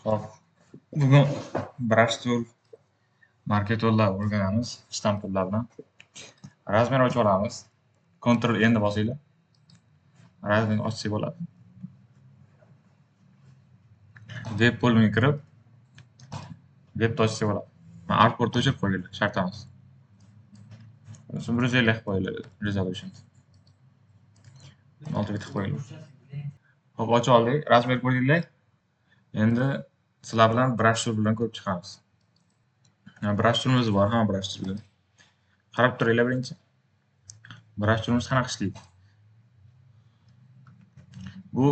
Xo'p, bugun brush tool, marker tool'lar o'rganamiz, shtamp tool'lar bilan. Razmer ochib olamiz. Ctrl N bosinglar. Razmerni ochsak bo'ladi. Web bo'limiga kirib, webni ochsak bo'ladi. Mana artboardni o'chirib qo'yinglar, shart emas. 150 qilib qo'yinglar resolution. 6 bit qilib qo'yinglar. Xo'p, ochib oldik. Razmer ko'rdinglar. Endi sizlar bilan brush tool bilan ko'rib chiqamiz. Brush tool'imiz bor, hamma brush tool'lar. Qarab turinglar birinchi. Brush tool'imiz qanaqa ishlaydi? Bu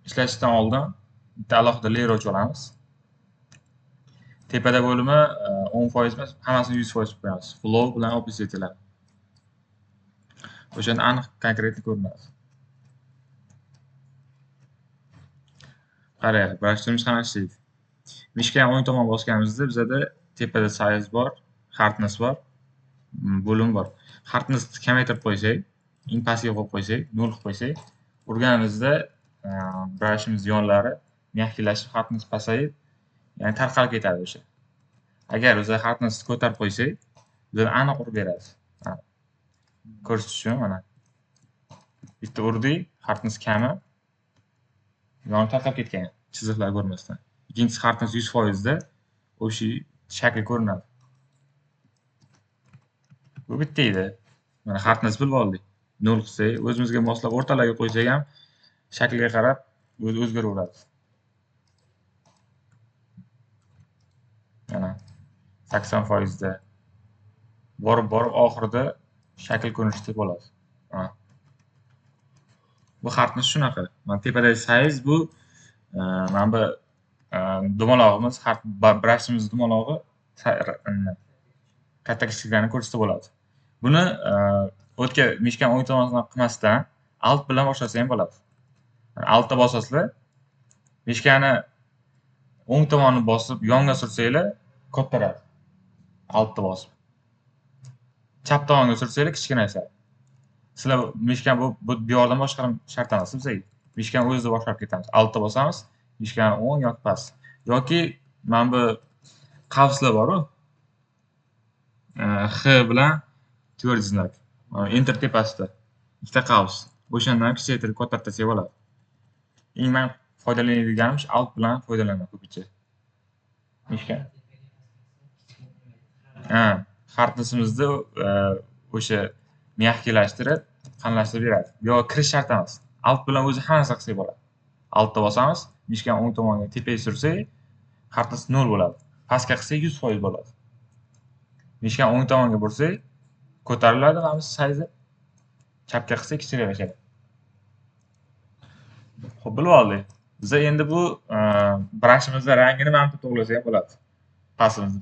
ishlashdan oldin bitta alohida layer ochib olamiz. Tepada bo'limi 10% emas, hammasini 100% qo'yamiz. Flow bilan opacity'lar. O'shanda aniq konkretni ko'rinadi. Qarang, brush tool'imiz qanaqa ishlaydi? Mishkani o'ng tomon bosganimizda bizada tepada size bor, hardness bor, bo'lim bor. Hardnessni kamaytirib qo'ysak, eng pastga qo'yib qo'ysak, 0 qilib qo'ysak, urganimizda brushimiz yonlari myakkilashib, hardness pasayib, ya'ni tarqalib ketadi o'sha. Agar o'zi hardnessni ko'tarib qo'ysak, bizga aniq urib beradi. Ko'rsatish uchun mana bitta urdik, hardness kami, yoni tarqalib ketgan, chiziqlar ko'rmasdan. Ikkinchisi hardness 100% da o'sha shakl ko'rinadi. Bu bitta edi. Mana hardness bilib oldik. 0 qilsak, o'zimizga moslab o'rtalarga qo'ysak ham shakliga qarab o'zi o'zgaraveradi. Mana 80% da borib oxirida shakl ko'rinishda bo'ladi. Bu hardness shunaqa. Mana tepadagi size bu mana bu dumalog'imiz, brushimiz dumalog'i katta kichiklarni ko'rsatsa bo'ladi. Buni o'tga mishkani o'ng tomonidan qilmasdan alt bilan boshlasa ham bo'ladi. Altda bosasizlar, mishkani o'ng tomonini bosib yonga sursanglar kattaradi. Altda bosib. Chap tomonga sursanglar kichkinayadi. Sizlar mishkani bu yordan boshqarib shart emas bizga. Mishkani o'zida boshqarib ketamiz. Altda bosamiz, mishkani o'ng yoki past. Yoki mana bu qavslar bor-ku. X bilan tвердый znak. Enter tepasida ikkita qavs. O'shandan kichaytirib kattartirsak bo'ladi. Eng men foydalanadiganim alt bilan foydalanaman ko'pincha. Mishka. Hardnessimizni o'sha myakkilashtirib, qanlashtirib beradi. Yo kirish shart emas. Alt bilan o'zi hammasi qilsak bo'ladi. Altda bosamiz, mishkani o'ng tomoniga tepaga sursak, hardness 0 bo'ladi. Pastga qilsak 100% bo'ladi. Mishkani o'ng tomonga bursak, ko'tariladi mana bu size. Chapga qilsak kichiklashadi. Xo'p, bilib oldik. Biz endi bu brushimizning rangini mana bu to'g'lasak bo'ladi.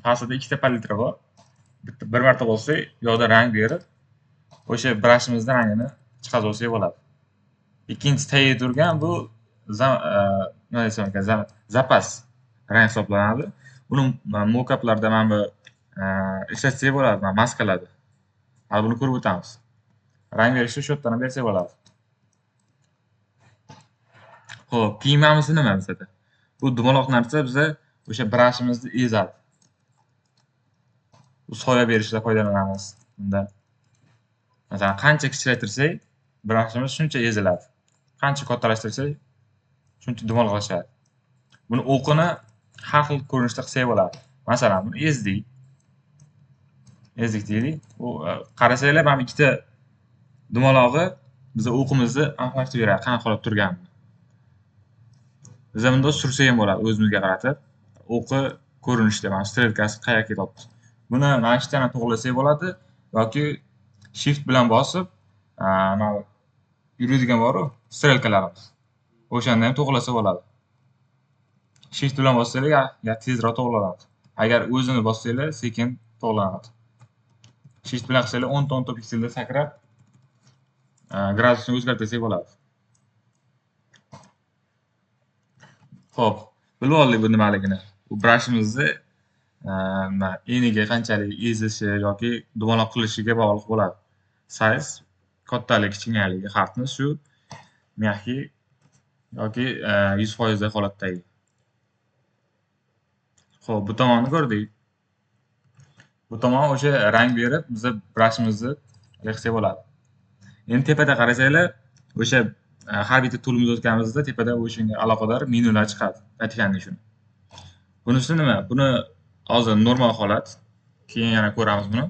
Pastida ikkita palitra bor. Bir marta bossak, yoqda rang berib, o'sha brushimizning rangini chiqarib olsak bo'ladi. Ikkinchi tagida turgan bu nima desam ekan, zapas rang hisoblanadi. Buni mockuplarda mana bu ishlatsak bo'ladi, mana maskalarda. Hali buni ko'rib o'tamiz. Rang berishni shu yerdan bersak bo'ladi. Xo'p, qiymamiz nima bizda? Bu dumaloq narsa bizga o'sha brushimizni ezadi. Bu soya berishda foydalanamiz bunda. Masalan, qancha kichiktirsak, brushimiz shuncha eziladi. Qancha kattalashtirsak, shuncha dumaloqlashadi. Buni o'qini har xil ko'rinishda qilsak bo'ladi. Masalan, buni ezdik. Ezdik deylik. Bu qarasanglar, mana ikkita dumalog'i bizga o'qimizni aniqlashtirib beradi, qanaqa holatda turganini. Biz bunda sursak ham bo'ladi o'zimizga qaratib. O'qi ko'rinishda, mana stretkasi qayerga ketyapti. Buni mana shu yerdan to'g'lasak bo'ladi yoki shift bilan bosib, mana yuradigan bor-ku, strelkalarimiz. O'shanda ham to'g'lasa bo'ladi. Shift bilan bossanglar, tezroq to'g'lanadi. Agar o'zini bossanglar, sekin to'g'lanadi. Shift bilan qilsanglar 10 pikselda sakrab, gradusni o'zgartirsak bo'ladi. Xo'p, bilib oldik bu nimaligini. Bu brushimizni eniga qanchalik ezishi yoki dumaloq qilishiga bog'liq bo'ladi. Size, kattaligi, kichkinaligi, hardness shu myakkik yoki 100% holatdagi. Xo'p, bu tomonni ko'rdik. Bu tomon o'sha rang berib, biza brushimizni qilsa bo'ladi. Endi tepada qarasanglar, o'sha har bitta toolimiz o'tganimizda tepada o'shanga aloqador menyular chiqadi. Aytganim shuni. Bunisi nima? Buni hozir normal holat. Keyin yana ko'ramiz buni.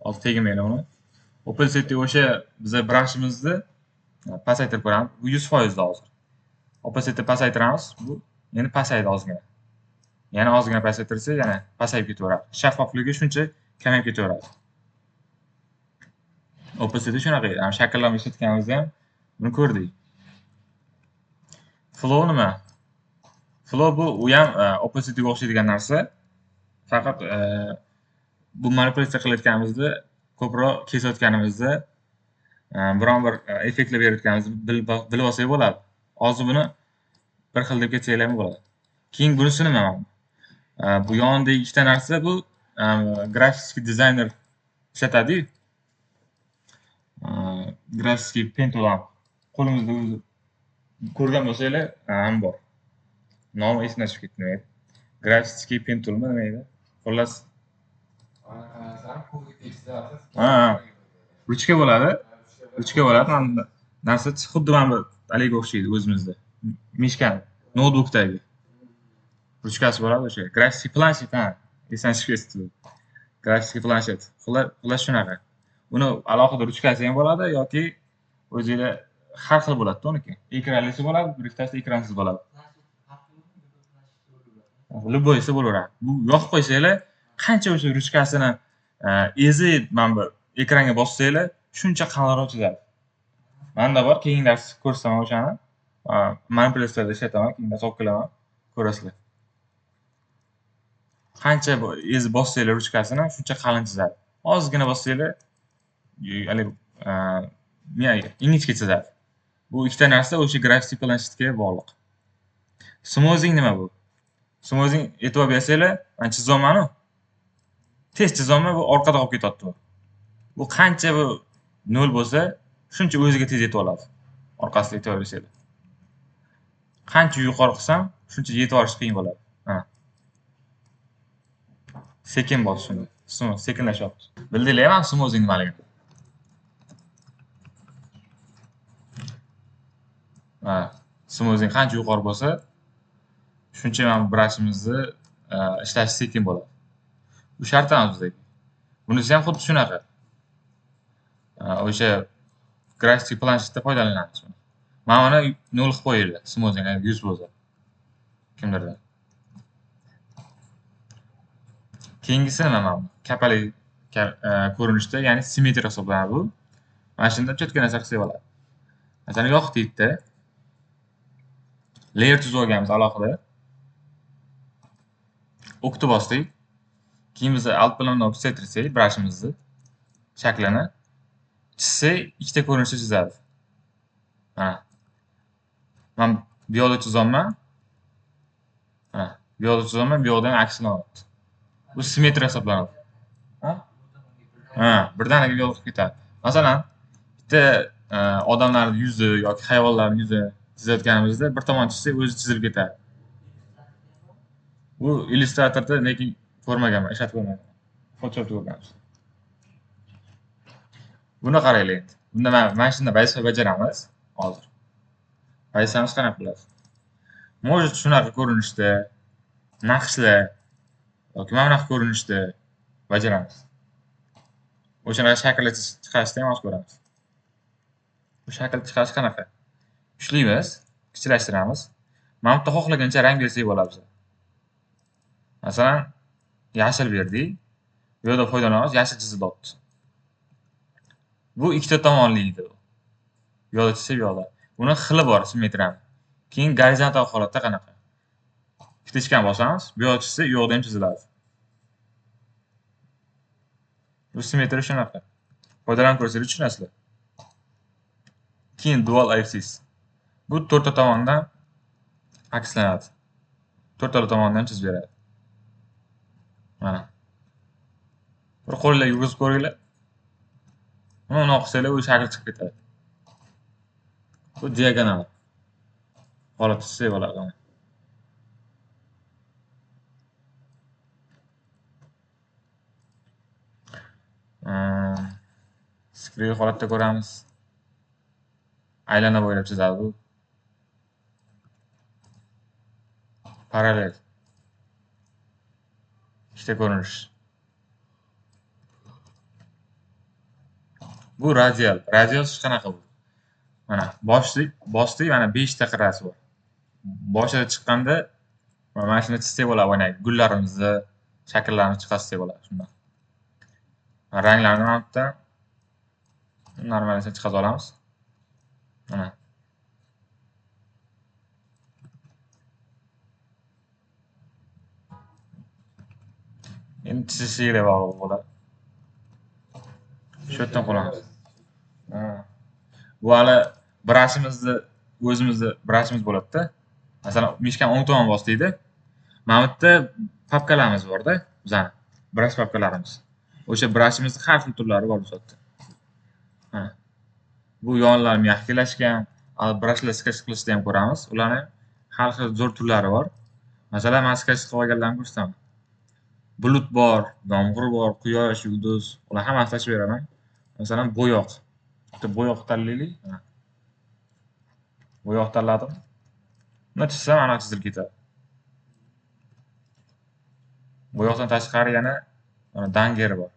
Hozir tegmaydi uni. Opacity o'sha biza brushimizni pasaytirib ko'ramiz. Bu 100% hozir. Opacity pasaytiramiz. Bu endi pasaydi ozgina. Yana ozgina pasaytirsa, yana pasayib ketaveradi. Shaffofligi shuncha kamayib ketaveradi. Opacity shunaqa edi. Shakllarni ishlatganimizda ham buni ko'rdik. Flow nima? Flow bu u ham opacityga o'xshaydigan narsa. Faqat bu manipulyatsiya qilayotganimizda, ko'proq kesayotganimizda biron bir effektlar berayotganimizni bilib olsak bo'ladi. Hozir buni bir xil deb ketsanglar ham bo'ladi. Keyin bunisi nima? Bu yonidagi ikkita narsa bu grafik dizayner ishlatadi-yu. Grafik pen to'lan qo'limizda o'zi ko'rgan bo'lsanglar ham bor. Nomi esimdan chiqib ketdi nima edi? Grafik pen toolmi nima edi? Xullas ruchka bo'ladi. Ruchka bo'ladi. Mana narsa xuddi mana bu aliga o'xshaydi o'zimizda. Mishkan notebookdagi ruchkasi bo'ladi o'sha. Grafik planshet ha. Esimdan chiqib ketdi. Grafik planshet. Xullas shunaqa. Uni alohida ruchkasi ham bo'ladi yoki o'zingizda har xil bo'ladi-da uniki. Ekranlisi bo'ladi, bir ikkitasi ekransiz bo'ladi. Любойsi bo'laveradi. Bu yoqib qo'ysanglar, qancha o'sha ruchkasini ezib mana bu ekranga bossanglar, shuncha qalinroq chizadi. Menda bor, keyin dars ko'rsaman o'shani. Manipulyatsiyada ishlataman, keyin dars olib kelaman, ko'rasizlar. Qancha ezib bossanglar ruchkasini, shuncha qalin chizadi. Ozgina bossanglar, ingichka chizadi. Bu ikkita narsa o'sha grafik planshetga bog'liq. Smoothing nima bu? Smoothing e'tibor bersanglar, men chizyapman-ku. Tez chizyapman, bu orqada qolib ketyapti. Bu qancha bu 0 bo'lsa, shuncha o'ziga tez yetib oladi. Orqasiga e'tibor bersanglar. Qancha yuqori qilsam, shuncha yetib olish qiyin bo'ladi. Sekin bos shuni. Sekinlashyapti. Bildinglarmi smoothing nimaligini? Smoothing qancha yuqori bo'lsa, shuncha mana brushimizni ishlashi sekin bo'ladi. Bu shart emas bizga. Bunisi ham xuddi shunaqa. O'sha grafik planshetda foydalanamiz. Mana uni 0 qilib qo'yinglar, smoothing 100 bo'lsa. Kimdirda. Keyingisi nima mana? Kapali ko'rinishda, ya'ni simmetriya hisoblanadi bu. Mana shunda cho'tka narsa qilsak bo'ladi. Masalan, yoqdikda layer tuzib olganmiz alohida. O'qni bosdik. Keyin biz alt bilan o'xshatirsak brushimizni shaklini chizsak, ikkita ko'rinishda chizadi. Mana. Men bu yoqda chizyapman. Bu yoqda chizyapman, bu yoqdan aksini olyapti. Bu simmetriya hisoblanadi. Birdaniga yo'l qilib ketadi. Masalan, bitta odamlarning yuzi yoki hayvonlarning yuzi chizayotganimizda bir tomon chizsak, o'zi chizilib ketadi. Bu illyustratorda lekin ko'rmaganman, ishlatib ko'rmaganman. Photoshopda ko'rganmiz. Buni qaranglar endi. Bunda mana shunday vazifa bajaramiz hozir. Vazifamiz qanaqa bo'ladi? Может shunaqa ko'rinishda naqshlar yoki mana bunaqa ko'rinishda bajaramiz. O'shanaqa shakllar chiqarishni ham hozir ko'ramiz. Bu shakl chiqarish qanaqa? Ushlaymiz, kichikashtiramiz. Mana bu yerda xohlagancha rang bersak bo'ladi bizga. Masalan, yashil berdik. Bu yerda foydalanamiz, yashil chizilyapti. Bu ikkita tomonli edi. Bu yoqda chizsa, bu yoqda. Buni xili bor, simmetriyani. Keyin gorizontal holatda qanaqa? Ikkitachkani bosamiz, bu yoqda chizsa, bu yoqda ham chiziladi. Bu simmetriya shunaqa. Foydalanib ko'rsanglar tushunasizlar. Keyin dual axis. Bu to'rtta tomondan akslanadi. To'rtta tomondan chizib beradi. Mana. Bir qo'llar yurgizib ko'ringlar. Uni qilsanglar u shakl chiqib ketadi. Bu diagonal. Holat chizsak bo'ladi. Skri holatda ko'ramiz. Aylana bo'ylab chizadi bu. Parallel. İşte ko'rinish. Bu radial. Radial shu qanaqa bu? Mana boshlik mana 5 ta qirrasi bor. Boshida chiqqanda mana shuni chizsak bo'ladi, mana gullarimizni shakllarini chiqarsak bo'ladi shundan. Ranglarni ham bitta normalini chiqarib olamiz. Mana. Endi chizishiga bog'liq bo'ladi. Shu yerdan qo'lamiz. Bu hali o'zimizni brashimiz bo'ladi-da. Masalan, mishkani o'ng tomon boslaydi. Mana bu yerda papkalarimiz bor-da, bizani. Brash papkalarimiz. O'sha brashimizning har xil turlari bor bu yerda. Bu yonlari mягкилashgan, brashlar skash qilishda ham ko'ramiz. Ularning har xil zo'r turlari bor. Masalan, men skash qilib olganlarni ko'rsataman. Bulut bor, yomg'ir bor, quyosh, yulduz, ular hammasini ochib beraman. Masalan, bo'yoq. Bitta bo'yoq tanlaylik. Bo'yoq tanladim. Buni chizsam aniq chizilib ketadi. Bo'yoqdan tashqari yana mana danger bor.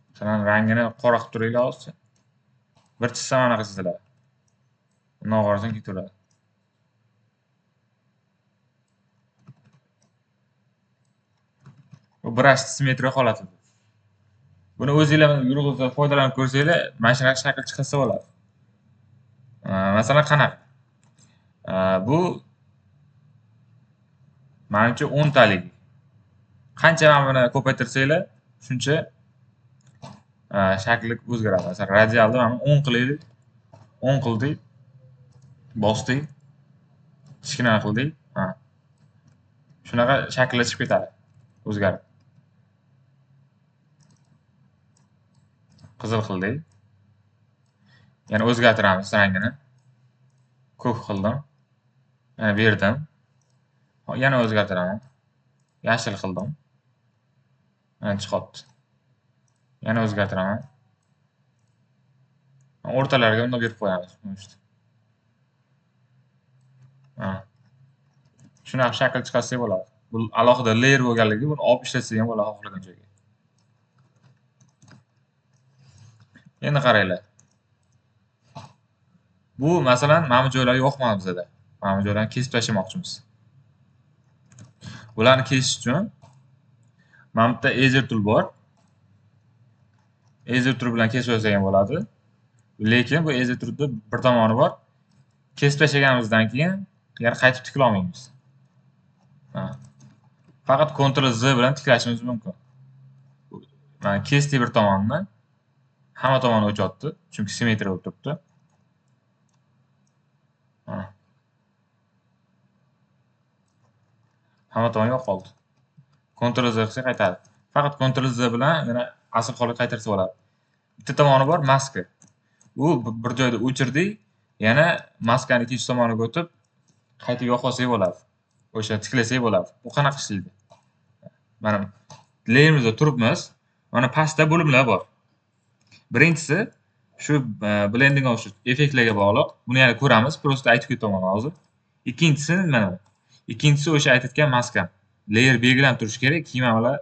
Masalan, rangini qora qilib turaylik hozircha. Bir chizsam aniq chiziladi. Undan qarasang ketaveradi. Bu brush simetriya holati. Buni o'zingizlar yurg'izib foydalanib ko'rsanglar, mana shunaqa shakl chiqarsa bo'ladi. Masalan, qanaqa? Bu menimcha 10 talik. Qancha men buni ko'paytirsanglar, shuncha shakli o'zgaradi. Masalan, radialni mana 10 qilaylik. 10 qildik. Bosdik. Kichkina qildik. Shunaqa shaklga chiqib ketadi. O'zgarib. Qizil qildik. Yana o'zgartiramiz rangini. Ko'k qildim. Yana berdim. Yana o'zgartiraman. Yashil qildim. Mana chiqyapti. Yana o'zgartiraman. O'rtalariga bunday berib qo'yamiz. Shunaqa shakl chiqarsak bo'ladi. Bu alohida layer bo'lganligi, buni olib ishlatsak ham bo'ladi xohlagan joyga. Endi qaranglar. Bu masalan mana bu joylar yoqmadi bizda. Mana bu joylarni kesib tashlamoqchimiz. Ularni kesish uchun mana bu yerda ezer tool bor. Ezer tool bilan kesib olsak ham bo'ladi. Lekin bu ezer toolda bir tomoni bor. Kesib tashlaganimizdan keyin yana qaytib tikla olmaymiz. Faqat Ctrl Z bilan tiklashimiz mumkin. Mana kesdik bir tomonni. Hamma tomoni o'chotdi, chunki simetriya bo'lib turibdi. Hamma tomoni yo'q qoldi. Ctrl Z qilsak qaytadi. Faqat Ctrl Z bilan yana asl holiga qaytarsa bo'ladi. Bitta tomoni bor maska. U bir joyda o'chirdik, yana maskani ikkinchi tomoniga o'tib qaytib yo'qolsak bo'ladi. O'sha tiklasak bo'ladi. Bu qanaqa ishlaydi? Mana layerimizda turibmiz. Mana pastda bo'limlar bor. Birinchisi shu blending of effektlarga bog'liq. Buni yana ko'ramiz, prosta aytib ketaman hozir. Ikkinchisi mana bu. Ikkinchisi o'sha aytayotgan maska. Layer belgilanib turishi kerak, keyin mana bular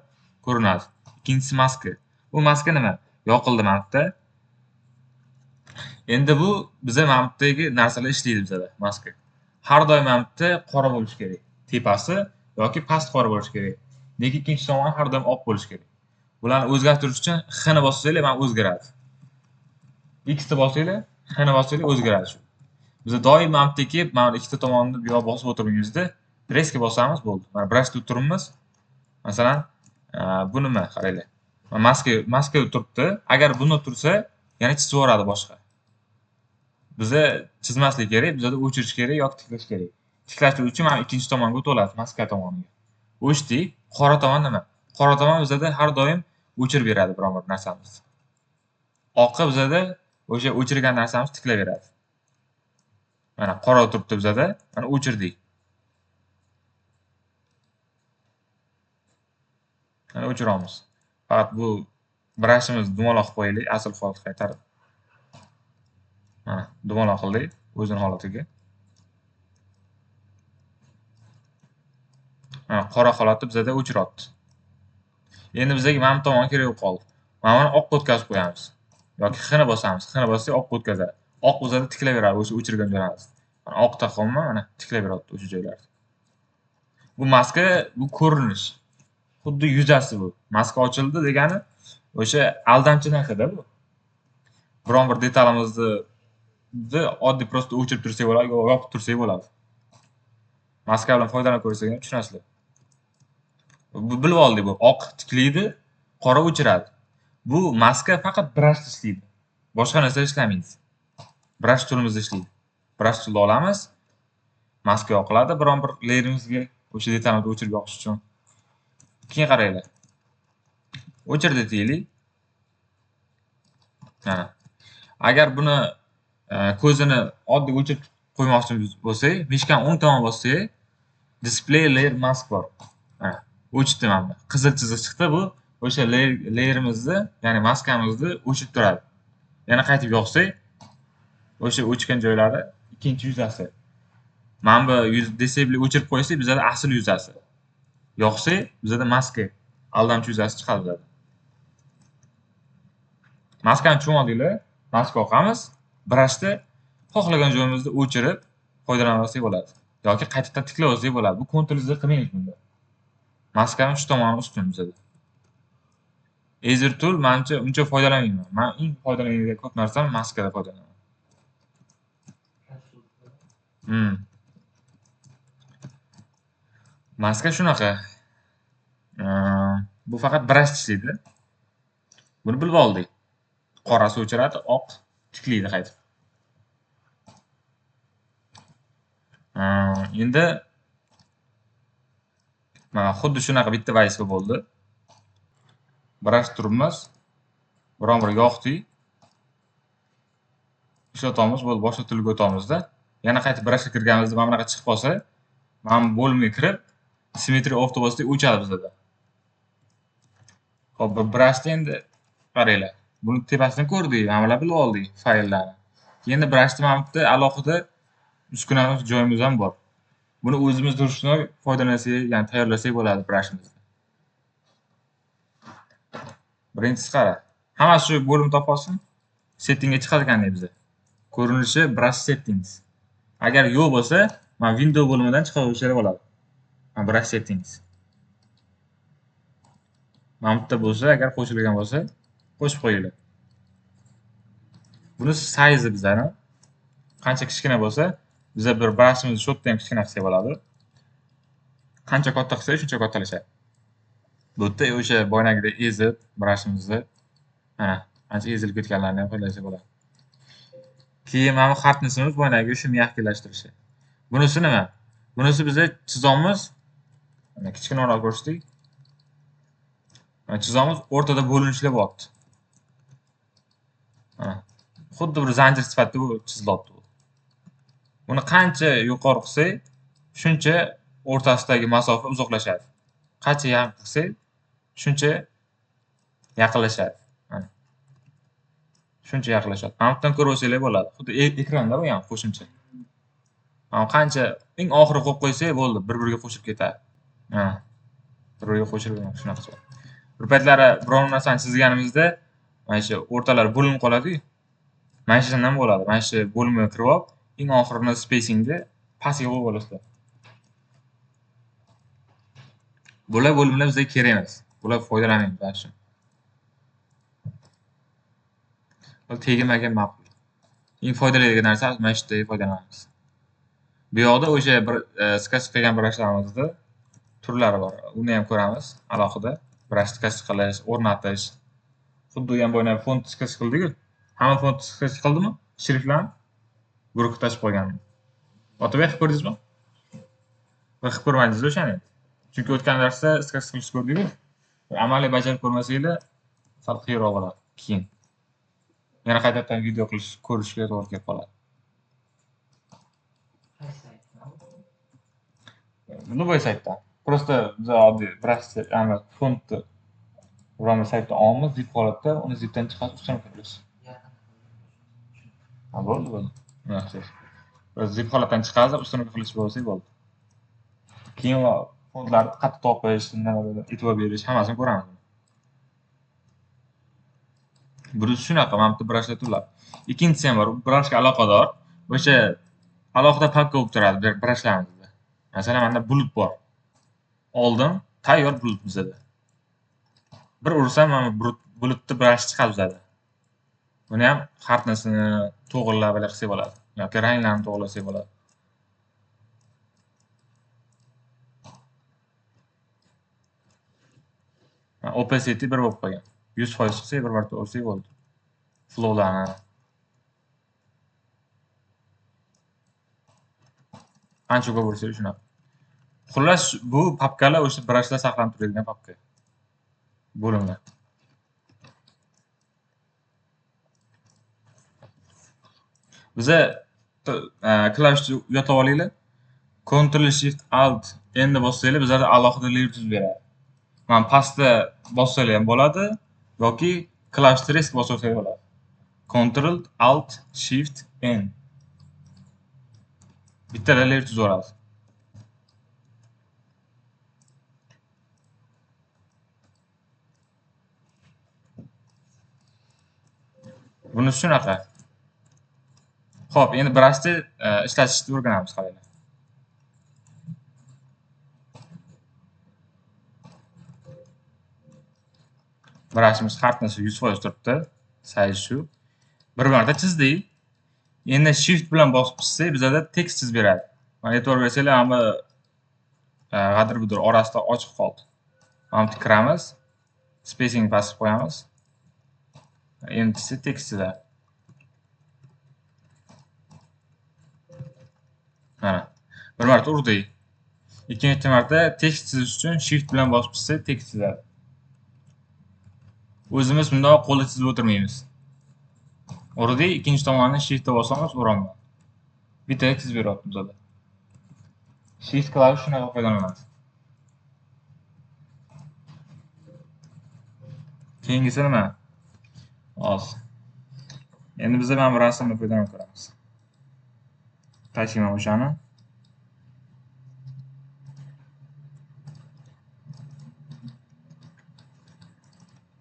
ko'rinadi. Ikkinchisi maska. Bu maska nima? Yoqildi mana bu. Endi bu biza mana bu yerdagi narsalar ishlaydi bizada maska. Har doim mana bu qora bo'lishi kerak. Tepasi yoki past qora bo'lishi kerak. Lekin ikkinchi tomoni har doim oq bo'lishi kerak. Bularni o'zgartirish uchun X ni bossanglar, mana o'zgaradi. X ni bossanglar, X ni bossanglar o'zgaradi shu. Biz doim mana bu yerga kelib, mana ikkita tomonni bu yoqqa bosib o'tirganimizda reska bosamiz bo'ldi. Mana brushda turibmiz. Masalan, bu nima? Qaranglar. Maska turibdi. Agar buni tursa, yana chizib yuboradi boshqa. Biza chizmaslik kerak, bizada o'chirish kerak yoki tiklash kerak. Tiklash uchun mana ikkinchi tomonga o'toladi, maska tomoniga. O'chdik. Qora tomon nima? Qora tomon bizada har doim o'chirib beradi biror bir narsamizni. Oqqa bizada o'sha o'chirgan narsamiz tiklaveradi. Mana qora turibdi bizada, mana o'chirdik. Mana o'chiramiz. Faqat bu brushimiz dumaloq qilib qo'yaylik, asl holatiga qaytarib. Mana dumaloq qildik o'zini holatiga. Mana qora holatda bizada o'chiryapti. Endi bizga mana bu tomon kerak bo'lib qoldi. Mana buni oqqa o'tkazib qo'yamiz. Yoki xini bosamiz. Xini bossak oqqa o'tkazadi. Oq bizada tiklaveradi o'sha o'chirgan joylarimiz. Mana oq taqvimmi mana tiklaveradi o'sha joylarda. Bu maska, bu ko'rinish. Xuddi yuzasi bu. Maska ochildi degani o'sha aldamchi narsa-da bu. Biron bir detalimizni oddiy prosta o'chirib tursak bo'ladi, yopib tursak bo'ladi. Maska bilan foydalanib ko'rsak ham tushunasizlar. Bu bilib oldik bu. Oq tiklaydi, qora o'chiradi. Bu maska faqat brush ishlaydi. Boshqa narsa ishlamaydi. Brush toolimiz ishlaydi. Brush tool olamiz. Maska yoqiladi biron bir layerimizga o'sha detalni o'chirib yoqish uchun. Keyin qaranglar. O'chirdi deylik. Mana. Agar buni ko'zini oddiy o'chirib qo'ymoqchi bo'lsak, mishkani o'ng tomon bossak, display layer mask bor. Mana. O'chdi mana. Qizil chiziq chiqdi bu. O'sha layerimizni, ya'ni maskamizni o'chirib turadi. Yana qaytib yoqsak, o'sha o'chgan joylari ikkinchi yuzasi. Mana bu yuz display o'chirib qo'ysak, bizada asl yuzasi. Yoqsak, bizada maska, aldamchi yuzasi chiqadi bizada. Maskani tushundinglar? Maska yoqamiz, brushda xohlagan joyimizni o'chirib foydalansak bo'ladi. Yoki qaytadan tiklab olsak bo'ladi. Bu kontrolni qilmaymiz bunda. Maskani shu tomoni ustun bizada. Ezer tool menimcha uncha foydalanmayman. Men eng foydalanadigan ko'p narsani maskada foydalanaman. Maska shunaqa. Bu faqat brush ishlaydi. Buni bilib oldik. Qorasi o'chiradi, oq tiklaydi qaytib. Endi mana xuddi shunaqa bitta vazifa bo'ldi. Brush turibmiz. Biron bir yoqdik. Ishlatamiz, bo'ldi, boshqa toolga o'tamizda. Yana qaytib brushga kirganimizda mana bunaqa chiqib qolsa, mana bu bo'limga kirib, symmetry off bossak o'chadi bizda. Xo'p, bu brushni endi qaranglar. Buni tepasidan ko'rdik, hammalar bilib oldik fayllarni. Endi brushni mana bu yerda alohida uskunamiz joyimiz ham bor. Buni o'zimiz turishni foydalansak, ya'ni tayyorlasak bo'ladi brushimizni. Birinchisi qara. Hammasi shu bo'lim topolsin. Settingga chiqadi ekan bizda. Ko'rinishi brush settings. Agar yo'q bo'lsa, mana window bo'limidan chiqaverishlar bo'ladi. Mana brush settings. Mana bu yerda bo'lsa, agar qo'shilgan bo'lsa, qo'shib qo'yinglar. Buni size bizani qancha kichkina bo'lsa, biza bir brushimizni shotda ham kichkina qilsak bo'ladi. Qancha katta qilsak, shuncha kattalashadi. Bu yerda o'sha boyagidek ezib brushimizni mana ancha ezilib ketganlarni ham qo'llasak bo'ladi. Keyin mana bu hardnessimiz boyagi shu miyaqlashtirishi. Bunisi nima? Bunisi biza chizamiz. Mana kichkinaroq ko'rsatdik. Mana chizamiz o'rtada bo'linishlar bo'lyapti. Mana xuddi bir zanjir sifatida bu chizilyapti. Buni qancha yuqori qilsak, shuncha o'rtasidagi masofa uzoqlashadi. Qancha yaqin qilsak, shuncha yaqinlashadi. Mana. Shuncha yaqinlashadi. Mana bundan ko'rib olsanglar bo'ladi. Xuddi ekranda bu ham qo'shimcha. Mana qancha eng oxiri qo'yib qo'ysak bo'ldi, bir-biriga qo'shib ketadi. Ha. Bir-biriga qo'shilib shunaqa. Bir paytlari biror narsani chizganimizda mana shu o'rtalari bo'linib qoladi-yu. Mana shu ham bo'ladi. Mana shu bo'limga kirib olib, eng oxirini spacingni pastga qo'yib olasizlar. Bular bo'limlar bizga kerak emas. Bular foydalanmaymiz yaxshi. Bu tegmagan ma'qul. Eng foydali narsa mana shu yerda foydalanamiz. Bu yoqda o'sha bir sketch qilgan brushlarimizni turlari bor. Uni ham ko'ramiz alohida. Brush sketch qilish, o'rnatish. Xuddi ham bo'yna font sketch qildik-ku. Hamma font sketch qildimi? Shriftlarni guruhga tashib qo'yganman. Otabek qilib ko'rdingizmi? Qilib ko'rmadingiz o'shani. Chunki o'tgan darsda sketch qilish ko'rdik-ku. Amaliy bajarib ko'rmasanglar, sal qiyinroq bo'ladi keyin. Yana qaytadan video qilish, ko'rishga to'g'ri kelib qoladi. Любой saytdan. Просто oddiy brush font Uramni saytda olamiz, zip holatda, uni zipdan chiqarib ustuna qilamiz. Ha, bo'ldi. Yaxshi. Biz zip holatdan chiqarib ustuna qilish bo'lsa bo'ldi. Keyin fontlarni qattiq topish, nimalarga e'tibor berish, hammasini ko'ramiz. Birinchisi shunaqa, mana bitta brashlar turlar. Ikkinchisi ham bor, brashga aloqador. O'sha alohida papka bo'lib turadi brashlarimizda. Masalan, menda bulut bor. Oldim, tayyor bulut bizada. Bir ursam mana bulutni brash chiqadi bizada. Buni ham harfnisini to'g'rilab qilsa bo'ladi yoki ranglarni to'g'rilasa bo'ladi. Opacity bir bo'lib qolgan. 100% chiqsa bir marta ursak bo'ldi. Flowlarni qancha ko'p ursak shunaqa. Xullas, bu papkalar o'sha brashlar saqlanib turadigan papka. Bo'limlar. Biza klavishni yotib olinglar. Ctrl Shift Alt endi bossanglar bizlarda alohida layer tuzib beradi. Mana pastda bossanglar ham bo'ladi yoki klavishni resk bossangiz bo'ladi. Ctrl Alt Shift N. Bitta layer tuzib olasiz. Buni shunaqa. Xo'p, endi brashni ishlatishni o'rganamiz qaranglar. Brashimiz harfnasi 100% turibdi. Size shu. Bir marta chizdik. Endi shift bilan bosib chizsak, bizada tekst chizib beradi. Mana e'tibor bersanglar, hamma g'adir-budir orasida ochiq qoldi. Mana bu kiramiz. Spacing bosib qo'yamiz. Endi tekst chizadi. Mana. Bir marta urdik. Ikkinchi marta tekst chizish uchun shift bilan bosib chizsak, tekst chizadi. O'zimiz bundoq qo'lda chizib o'tirmaymiz. Urdik, ikkinchi tomonni shiftga bosamiz, uramiz. Bitta chizib beryapti bizada. Shift klavish shunaqa foydalanadi. Keyingisi nima? Hozir. Endi biz mana bu rasmni foydalanib ko'ramiz. Tashlayman o'shani.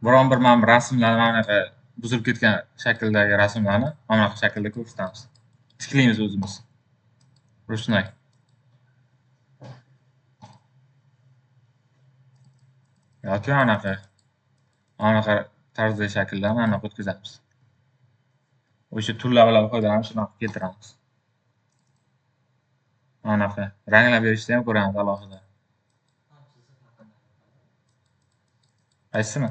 Biron bir mana bu rasmlarni mana bunaqa buzilib ketgan shakldagi rasmlarni mana bunaqa shaklda ko'rsatamiz. Tiklaymiz o'zimiz. Rusnak. Yoki mana bunaqa tarzda shaklda mana bunaqa o'tkazamiz. O'sha turlar bilan foydalanib shunaqa keltiramiz. Mana bunaqa ranglab berishni ham ko'ramiz alohida. Qaysini?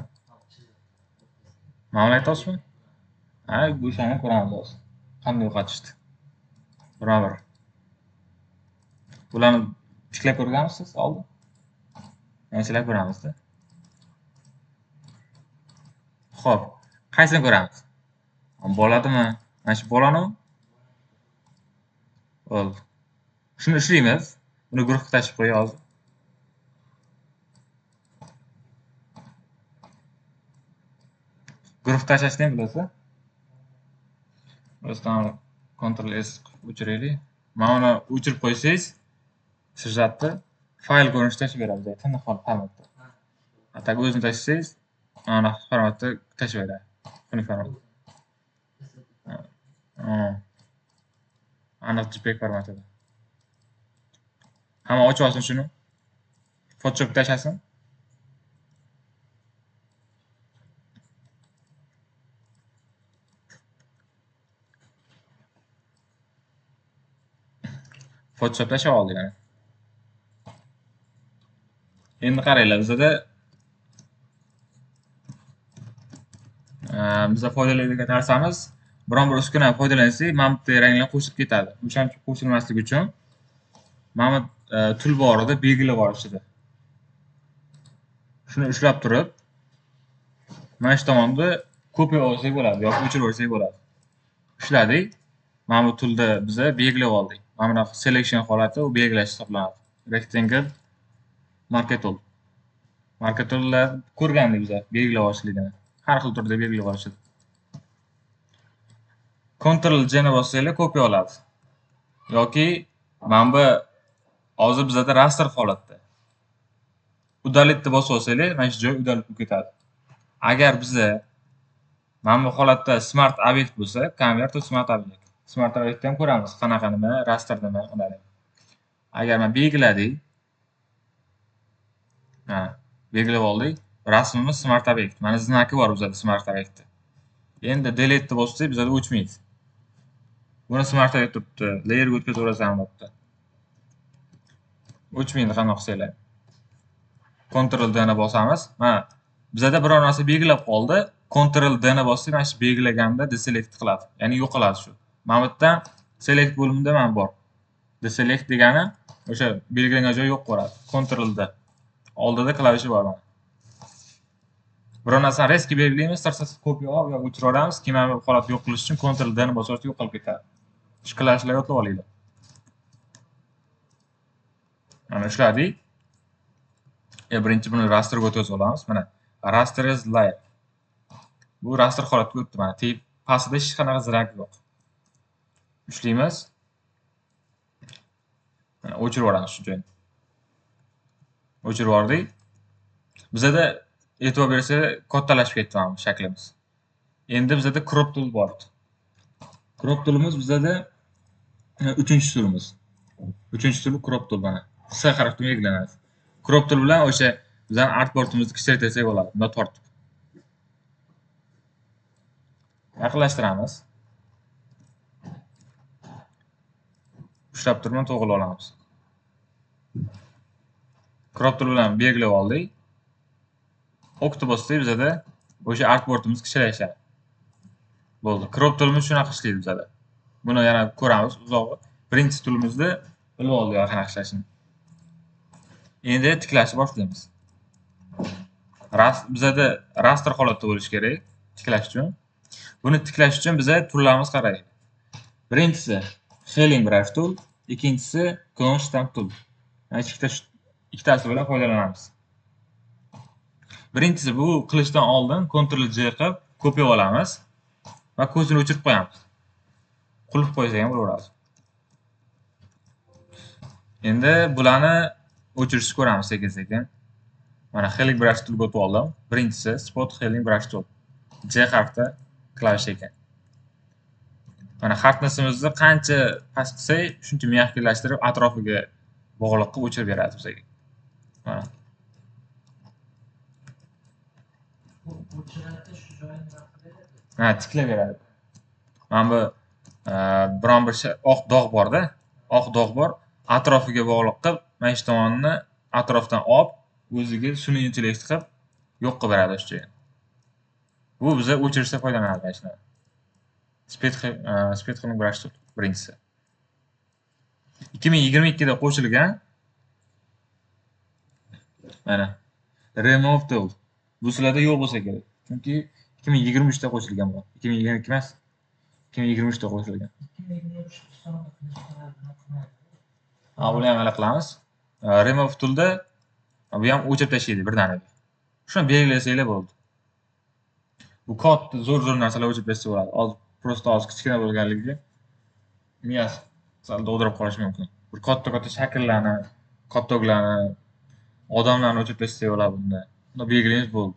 Mana buni aytasizmi? Ha, o'shani ko'ramiz hozir. Qanday yo'qotishdi? Baravar. Bularni tiklab ko'rganmisiz oldin? Yaxshilab ko'ramizda. Xo'p, qaysini ko'ramiz? Bo'ladimi? Mana shu bo'ladimi? Bo'ldi. Shuni ishlaymiz. Buni guruhga tashib qo'yay hozir. Guruh tashlashni ham bilasiz. O'zdan Ctrl S o'chiraylik. Mana uni o'chirib qo'ysangiz, sujatni fayl ko'rinishida tashlab beradi, tiniq formatda. Atak o'zini tashlasangiz, mana formatda tashlab beradi. Xunuk formatda. Aniq JPEG formatida. Hamma ochib olsin shuni. Photoshop tashlasin. Photoshop tashlab oldik yani. Endi qaranglar, bizda foydalanadigan narsamiz, biron bir uskunadan foydalansak, mana bu ranglar qo'shib ketadi. O'shaning uchun qo'shilmasligi uchun mana bu toolbarida belgilar bor ichida. Shuni ushlab turib, mana shu tomonda kopiya olsak bo'ladi yoki o'chirib olsak bo'ladi. Ushladik. Mana bu toolda biza belgilab oldik. Mana bunaqa selection holati u belgilash hisoblanadi. Rectangle market tool. Markatorlar ko'rgandik biz belgilab olishligini. Har xil turda belgilab olishadi. Ctrl-J ni bossanglar kopiya oladi. Yoki mana bu hozir bizda raster holatda. Udalitni bosib olsanglar, mana shu joy udalib ketadi. Agar bizda mana bu holatda smart obyekt bo'lsa, convert to smart obyekt. Smart obyektni ham ko'ramiz, qanaqa nima, raster nima ular. Agar men belgiladik, ha, belgilab oldik. Rasmimiz smart obyekt. Mana znaki bor bizda smart obyektda. Endi delete ni bossak, bizda o'chmaydi. Buni smart obyekt turibdi. Layerga o'tkazaverasan bo'pti. O'chmaydi qanaqa qilsanglar. Ctrl-D ni bosamiz. Mana bizda biror narsa belgilab qoldi. Ctrl-D ni bossak, mana shu belgilaganda deselect qiladi. Ya'ni yo'qoladi shu. Mana bu yerda select bo'limida mana bor. Deselect degani o'sha belgilangan joy yo'q bo'ladi. Ctrl-D. Oldida klavishi bor mana. Biror narsani reski belgilaymiz, tarsasiz kopiya olib yoki o'chirib yuboramiz. Keyin bu holatni yo'q qilish uchun Ctrl-D ni bosib yo'qolib ketadi. Shu klashlar yodlab olinglar. Mana ushladik. Birinchi buni rasterga o'tkazib olamiz. Mana raster is layer. Bu raster holatga o'tdi. Mana tip pastida hech qanaqa zirak yo'q. Ushlaymiz. Mana o'chirib yuboramiz shu joyni. O'chirib yubordik. Bizda e'tibor bersangiz kattalashib ketdi mana shaklimiz. Endi bizda crop tool bor. Crop toolimiz bizda 3-tulimiz. 3-tool crop tool mana. Qisqa xarakterga belgilanadi. Crop tool bilan o'sha bizning artboardimizni kichraytirsak bo'ladi. Bunda tortib. Yaqinlashtiramiz. Ushlab turib to'g'rilab olamiz. Crop tool bilan belgilab oldik. Okni bossak bizda o'sha artboardimiz kichrayishadi. Bo'ldi. Crop toolimiz shunaqa ishlaydi bizda. Buni yana ko'ramiz uzog'i. Birinchi toolimizni bilib oldik qanaqa ishlashini. Endi tiklashni boshlaymiz. Bizda raster holatda bo'lishi kerak tiklash uchun. Buni tiklash uchun bizga turlarimiz qaraydi. Birinchisi Healing Brush tool, ikkinchisi Clone Stamp tool. Mana ikkitasi bilan foydalanamiz. Birinchisi bu qilishdan oldin Ctrl-J qilib kopiya olamiz va ko'zini o'chirib qo'yamiz. Qulf qo'ysak ham bo'laveradi. Endi bularni o'chirishni ko'ramiz sekin-sekin. Mana Healing Brush toolga o'tib oldim. Birinchisi Spot Healing Brush tool. J harfi klavish ekan. Mana hardnessimizni qancha past qilsak, shuncha miyaqlashtirib atrofiga bog'liq qilib o'chirib beradi bizga. Mana. Ha, tiklab beradi. Mana bu biron bir oq dog' bor-da. Oq dog' bor. Atrofiga bog'liq qilib, mana shu tomonni atrofdan olib, o'ziga sun'iy intellekt qilib yo'q qilib beradi shu joyni. Bu bizga o'chirishda foydalanadi mana shunday. Speed Healing Brush tool birinchisi. 2022 da qo'shilgan. Mana Remove tool. Bu sizlarda yo'q bo'lsa kerak. Chunki 2023 da qo'shilgan bu. 2022 emas. 2023 da qo'shilgan. Buni ham hal qilamiz. Remove toolda bu ham o'chirib tashlaydi birdaniga. Shuni belgilasanglar bo'ldi. Bu kod zo'r narsalar o'chirib tashlaydi bo'ladi. Hozir prosta hozir kichkina bo'lganligiga miyasi sal dovdirab qolishi mumkin. Bir katta shakllarni, kattoglarni, odamlarni o'chirib tashlasa bo'ladi bunda. Buni belgilaymiz bo'ldi.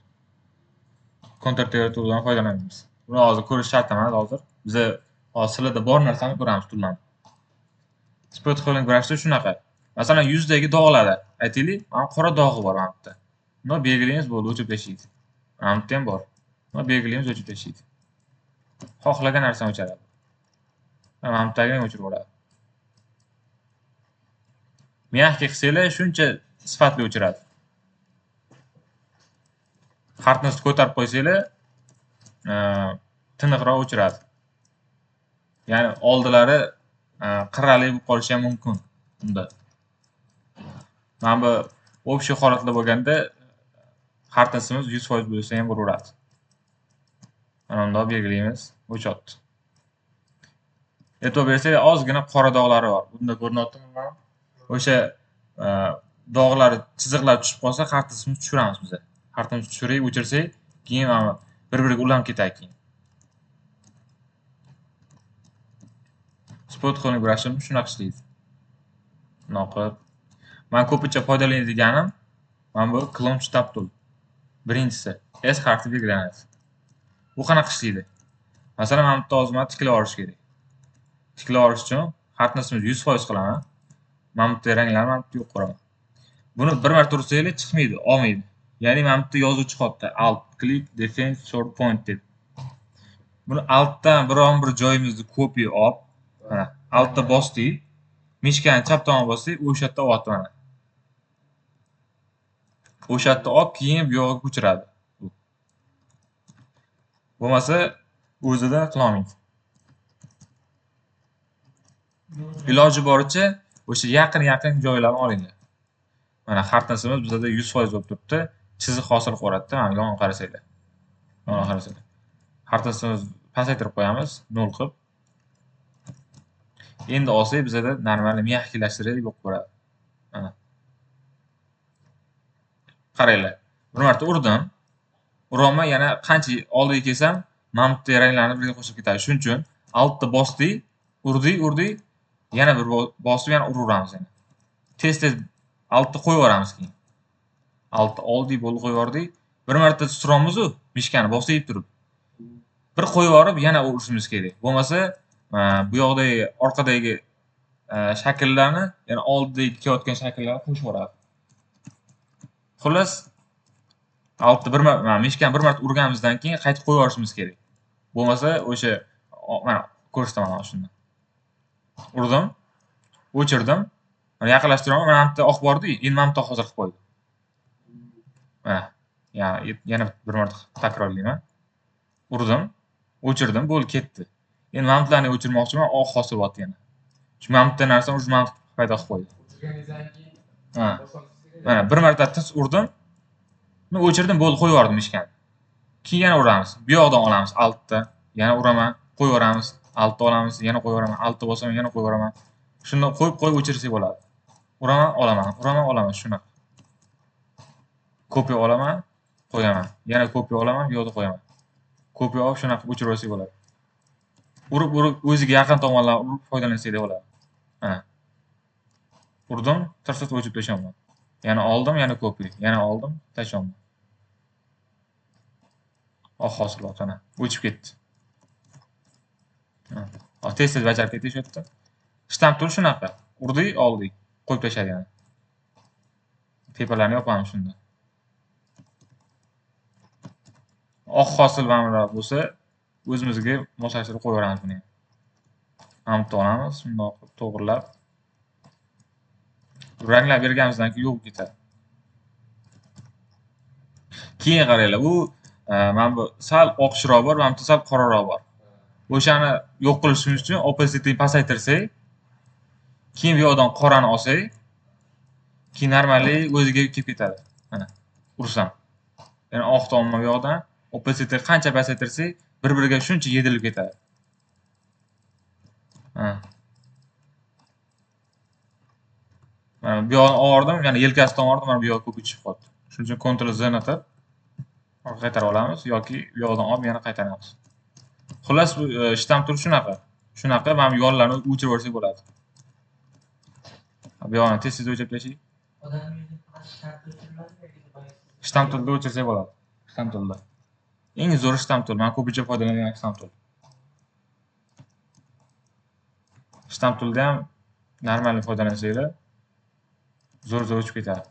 Counter tooldan foydalanamiz. Buni hozir ko'rish shart emas hozir. Biz hozir sizlarda bor narsani ko'ramiz toollarni. Spot Healing Brushda shunaqa. Masalan, yuzdagi dog'larda aytaylik, mana qora dog'i bor mana bu yerda. Buni belgilaymiz bo'ldi, o'chirib tashlaydi. Mana bu yerda ham bor. Buni belgilaymiz, o'chirib tashlaydi. Xohlagan narsani o'chiradi. Mana bu yerda ham o'chirib yuboradi. Miyaqga qilsanglar shuncha sifatli o'chiradi. Hardness ko'tarib qo'ysanglar, tiniqroq o'chiradi. Ya'ni oldilari qirrali bo'lib qolishi ham mumkin unda. Mana bu общий holatda bo'lganda hardnessimiz 100% bo'lsa ham bo'laveradi. Mana bundoq belgilaymiz, o'chotdi. E'tibor bersangiz, ozgina qora dog'lari bor. Bunda ko'rinyaptimi? O'sha dog'lari, chiziqlar tushib qolsa, xaritasini tushiramiz biz. Xaritasini tushirib, o'chirsak, keyin mana bir-biriga ulanib ketadi keyin. Spot qilib Brush'im shunaqa ishlaydi. Bunaqa qilib. Men ko'pincha foydalanadiganim mana bu Clone Tab tool. Birinchisi S harfi belgilanadi. Bu qanaqa ishlaydi? Masalan, men bitta ozma tiklab olish kerak. Tiklab olish uchun xaritamizni 100% qilaman. Men bitta ranglarni men bitta yo'q qo'yaman. Buni bir marta ursanglar chiqmaydi, olmaydi. Ya'ni men bitta yozuvchi chiqyapti. Alt, click, defense, short point deb. Buni altdan biron-bir joyimizni copy olib, mana altda bosdik. Mishkani chap tomon bosdik, o'sha yerda olyapti mana. O'sha yerda olib, keyin bu yoqqa ko'chiradi. Bo'lmasa, o'zida qilolmaydi. Iloji boricha o'sha yaqin joylarni olinglar. Mana xaritasimiz bizda 100% bo'lib turibdi. Chiziq hosil qilib, mana yonga qarasanglar. Yonga qarasanglar. Xaritasimiz pasaytirib qo'yamiz, 0 qilib. Endi olsak bizda normal miyahkilashtirib bo'lib qoladi. Mana. Qaranglar. Bir marta urdim. Urolmay yana qancha oldiga kelsam, mamutda ranglarni birga qo'shib ketadi. Shuning uchun altda bosdik, urdik, yana bir bosib yana uraveramiz yana. Tez altda qo'yib yuboramiz keyin. Altda oldik, bo'lib qo'yib yubordik. Bir marta suramiz-ku, mishkani bosib turib. Bir qo'yib yuborib yana urishimiz kerak. Bo'lmasa, bu yoqdagi orqadagi shakllarni, ya'ni oldidagi kelayotgan shakllarni qo'shib yuboradi. Xullas, altda mishkani bir marta urganimizdan keyin qaytib qo'yib yuborishimiz kerak. Bo'lmasa, o'sha mana ko'rsataman shundan. Urdim, o'chirdim. Mana yaqinlashtiraman, mana bitta oq bordi, endi mana bitta hozir qilib qo'ydim. Mana, yana bir marta takrorlayman. Urdim, o'chirdim, bo'ldi, ketdi. Endi mana bularni o'chirmoqchiman, oq hosil bo'lyapti yana. Shu mana bitta narsani o'sha mana paydo qilib qo'ydi. Ha. Mana bir marta tiz urdim. O'chirdim, bo'ldi, qo'yib yubordim mishkani. Keyin yana uramiz. Bu yoqdan olamiz altda, yana uraman, qo'yib yuboramiz. Altda olamiz, yana qo'yib yuboraman. Altda bosaman, yana qo'yib yuboraman. Shunday qo'yib o'chirsak bo'ladi. Uraman, olaman, shunaqa. Kopiya olaman, qo'yaman. Yana kopiya olaman, bu yoqda qo'yaman. Kopiya olib shunaqa o'chirib olsak bo'ladi. Urib o'ziga yaqin tomonlarni urib foydalansak bo'ladi. Mana. Urdim, tirsat o'chib tashlaman. Yana oldim, yana kopiya. Yana oldim, tashlaman. Oq hosil bo'lyapti mana. O'chib ketdi. Tez bajarib ketish shu yerda. Shtamp tool shunaqa. Urdik, oldik, qo'yib tashladi yana. Tepalarni yopamiz shunda. Oq hosil ma'murlar bo'lsa, o'zimizga moslashtirib qo'yaveramiz buni. Hamda olamiz, shundoq to'g'rilab. Ranglar berganimizdan keyin yo'q ketadi. Keyin qaranglar, bu mana bu sal oqshiroq bor, mana bu sal qoraroq bor. O'shani yo'q qilishimiz uchun opacity pasaytirsak, keyin bu yoqdan qorani olsak, keyin normali o'ziga kelib ketadi. Mana, ursam. Ya'ni oq tomon bu yoqdan opacity qancha pasaytirsak, bir-biriga shuncha yedilib ketadi. Mana bu yoqni oldim, yana yelkasidan oldim, mana bu yoqqa ko'p tushib qoldi. Shuning uchun Ctrl Z ni qilib qaytarib olamiz yoki bu yoqdan olib yana qaytaramiz. Xullas, bu shtamp turi shunaqa. Shunaqa mana bu yo'llarni o'chirib yuborsak bo'ladi. Bu yoqni tez o'chirib tashlaylik. Shtamp turida o'chirsak bo'ladi. Shtamp turida. Eng zo'r shtamp tur. Men ko'pincha foydalangan shtamp tur. Shtamp turida ham normal foydalansanglar zo'r o'chib ketadi.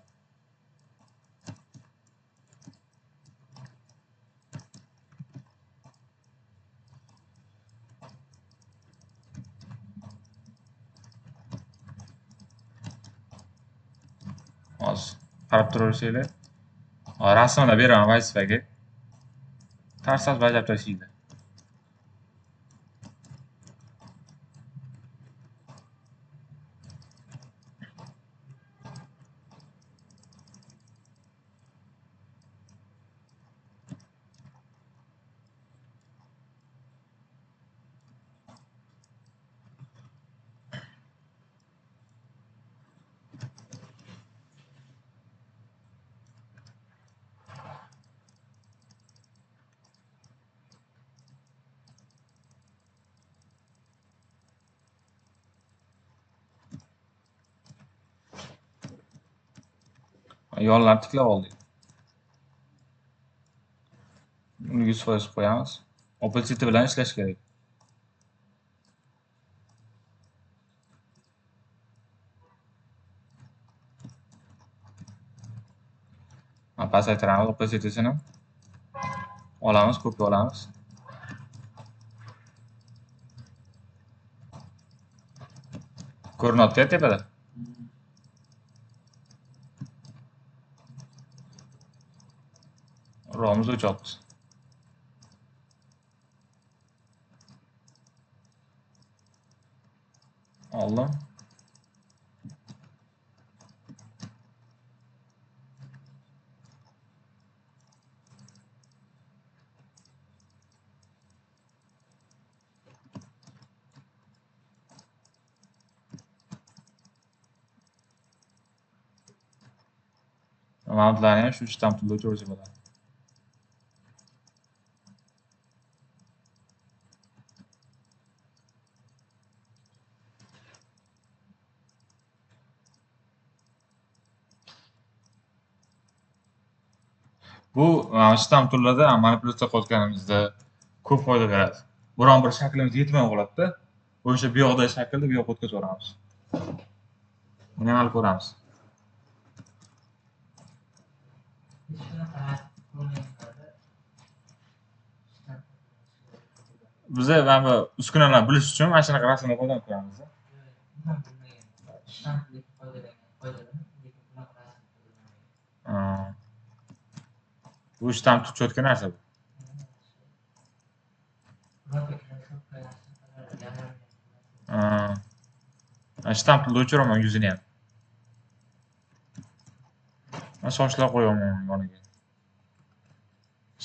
Hozir qarab turaversanglar. Rasmini beraman vazifaga. Tarsas bajarib tashlaydi. Yonlarni tiklab oldik. Uni 100% qo'yamiz. Opacity bilan ishlash kerak. Pasaytiramiz opacity'sini. Olamiz, ko'pga olamiz. Ko'rinyapti tepada. Romiz o'chyapti. Oldim. Mountlarni ham shu shtamp tilda o'chirsa bo'ladi. Bu shtamp turlarda manipulyatsiya qilayotganimizda ko'p foyda beradi. Biron bir shaklimiz yetmay qoladi-da. O'sha bu yoqdagi shaklni bu yoqqa o'tkazib yuboramiz. Buni ham hal ko'ramiz. Biza mana bu uskunalarni bilish uchun mana shunaqa rasmni qo'llanib ko'ramiz. Bu shtamp tutayotgan narsa bu. Shtamp tilda o'chiraman yuzini ham. Sochlar qo'yaman yoniga.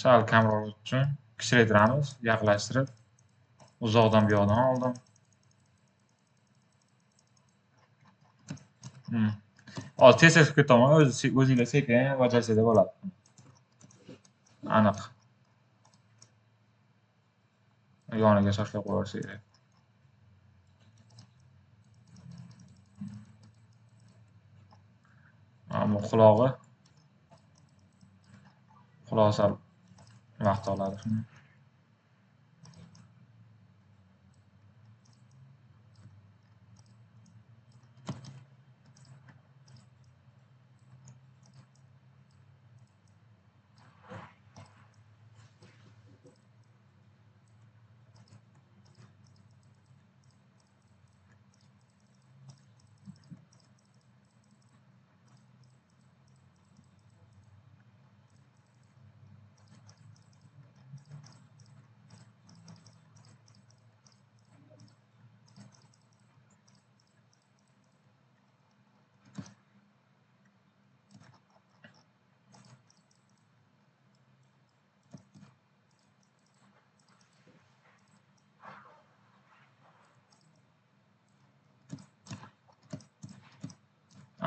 Sal kamroq uchun kichraytiramiz, yaqinlashtirib. Uzoqdan bu yoqdan oldim. Hozir tez ketaman, o'zinglar sekin bajarsanglar bo'ladi. Aniq. Yoniga sochlar qo'yarsa kerak. Bu qulog'i. Quloq sal vaqt oladi.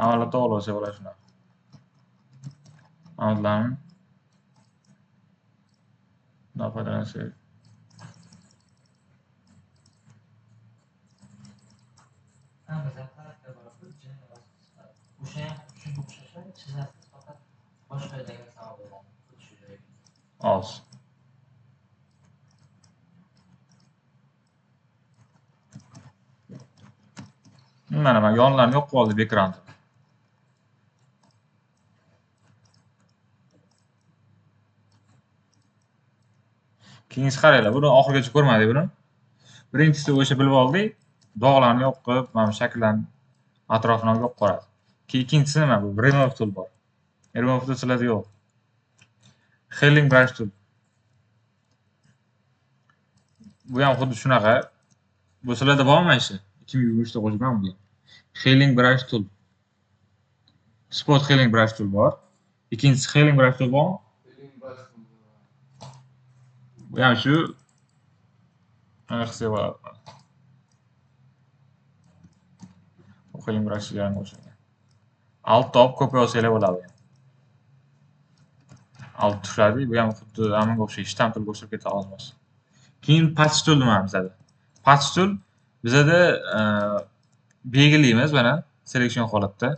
Avvalo to'g'ri bo'lsa bo'ladi shunaqa. Avtlarni foydalansak. Oz. Mana yonlarni yo'q qildi ekranda. Keyingi qaranglar, buni oxirigacha ko'rmadik buni. Birinchisi o'sha bilib oldik, dog'larni yo'q qilib, mana bu shakllarni atrofini yo'q qiladi. Ikkinchisi nima bu? Remove tool bor. Remove tool sizlarda yo'q. Healing brush tool. Bu ham xuddi shunaqa. Bu sizlarda bormi ishi? 2023 da qo'shgan bu. Healing brush tool. Spot healing brush tool bor. Ikkinchisi healing brush tool bor. Bu ham shu qilsa bo'ladi. Healing brush bilan o'xshagan. Alt top ko'p yozsanglar bo'ladi. Alt tushadi, bu ham xuddi amalga o'xshaydi, shtamp tilga o'xshab keta olmas. Keyin patch tool nima bizada? Patch tool bizada belgilaymiz mana selection holatda.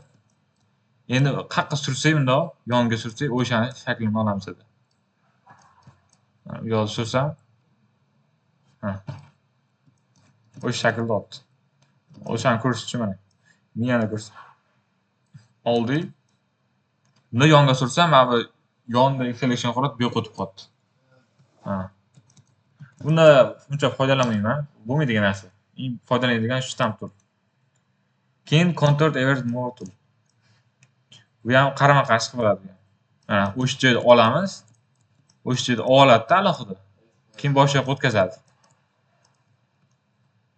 Endi qayerga sursak bundoq, yonga sursak, o'shani shaklini olamiz edi. Yo'l sursam, ha, o'sha shaklda oldi. O'shani ko'rish uchun mana. Miyani ko'rsa. Oldik. Buni yonga sursam, mana bu yondagi selection holat bu yo'q o'tib qoldi. Ha. Bunda uncha foydalanmayman. Bo'lmaydigan narsa. Eng foydalanadigan shu stamp tool. Keyin contoured evert more tool. Bu ham qarama-qarshi bo'ladi. Mana o'sha joyda olamiz. O'sha joyda oladi-da alohida. Keyin boshqa yoqqa o'tkazadi.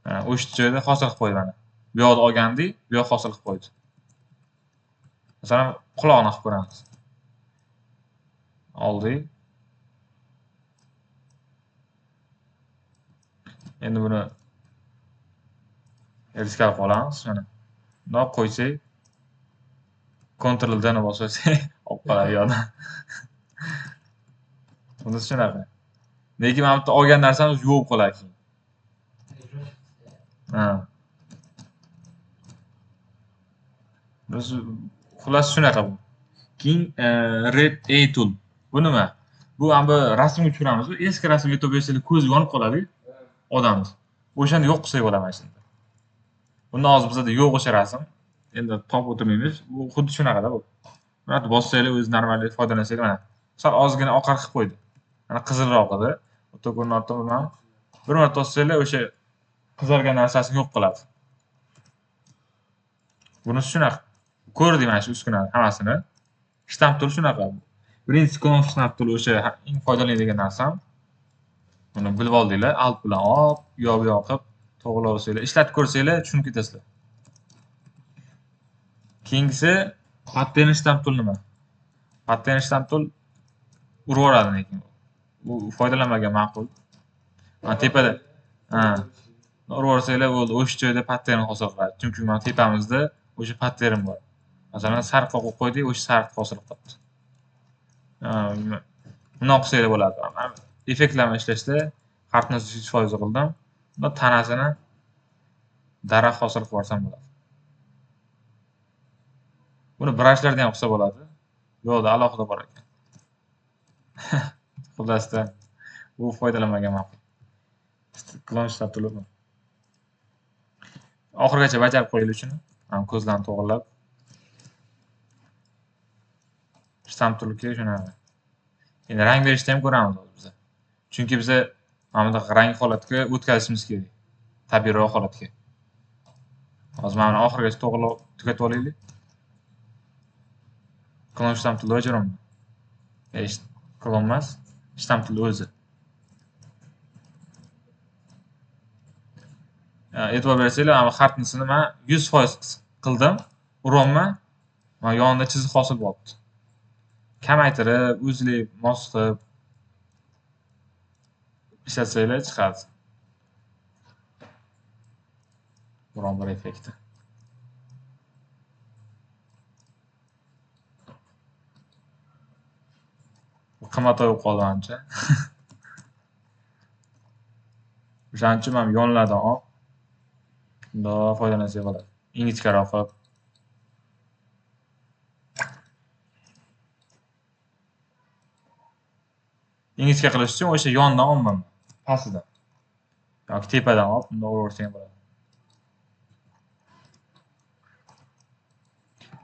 Mana o'sha joyda hosil qilib qo'ydi mana. Bu yoqda olgandik, bu yoq hosil qilib qo'ydi. Masalan, quloqni qilib ko'ramiz. Oldik. Endi buni erishga qolamiz mana. Bundoq qo'ysak, Ctrl D ni bossak, olib qoladi yo'qdan. Buni shunaqa. Lekin mana bu yerda olgan narsamiz yuvib qoladi keyin. Ha. Biz xullas shunaqa bu. Keyin Red A tool. Bu nima? Bu ham bir rasmga tushiramiz. Eski rasmga yetib bersanglar ko'z yonib qoladi odamimiz. O'shani yo'q qilsak bo'ladi mana shunda. Bundan hozir bizda yo'q o'sha rasm. Endi topib o'tirmaymiz. Bu xuddi shunaqada bu. Mana bossanglar o'zi normal foydalansanglar mana. Sal ozgina oqar qilib qo'ydi. Mana qizilroq edi. O'ta ko'rinadi mana. Bir marta bossanglar o'sha qizargan narsasini yo'q qiladi. Bunisi shunaqa. Ko'rdik mana shu uskunani hammasini. Shtamp tool shunaqa. Birinchi klon shtamp tool o'sha eng foydalanadigan narsam. Buni bilib oldinglar, alt bilan olib, yo'q yoqib, to'g'rilab olsanglar, ishlatib ko'rsanglar tushunib ketasizlar. Keyingisi pattern shtamp tool nima? Pattern shtamp tool urib yuboradi lekin. Bu foydalanmagan ma'qul. Mana tepada, ha. Urib yuborsanglar bo'ldi, o'sha joyda pattern hosil qiladi. Chunki mana tepamizda o'sha pattern bor. Masalan, sariq qo'yib qo'ydik, o'sha sariq hosil qildi. Bundoq qilsanglar bo'ladi. Effektlarni ishlashda harfni 100% qildim. Bunda tanasini daraxt hosil qilib yuborsam bo'ladi. Buni brushlardan ham qilsa bo'ladi. Yo'qda alohida bor ekan. Xullasda bu foydalanmagan ma'qul. Klon shtab to'lib. Oxirigacha bajarib qo'yinglar uchun ham ko'zlarni to'g'rilab. Shtamp to'lga shunaqa. Endi rang berishni ham ko'ramiz hozir biz. Chunki biz mana bunaqa rang holatga o'tkazishimiz kerak. Tabiiyroq holatga. Hozir mana oxirigacha to'g'rilab tugatib olaylik. Klon shtamp to'li o'chiraman. Klon emas, shtamp to'li o'zi. E'tibor bersanglar, mana harfnisini men 100% qildim. Uryapman. Mana yonida chiziq hosil bo'ldi. Kamaytirib, o'zlab, mos qilib ishlatsanglar chiqadi. Biron bir effekti. Qimmatlayib qoldi ancha. O'shaning uchun men yonlardan olib bundoq foydalansak bo'ladi. Ingichkaroq qilib. Ingichka qilish uchun o'sha yondan olmayman, pastidan. yoki tepadan olib bundoq uraversang bo'ladi.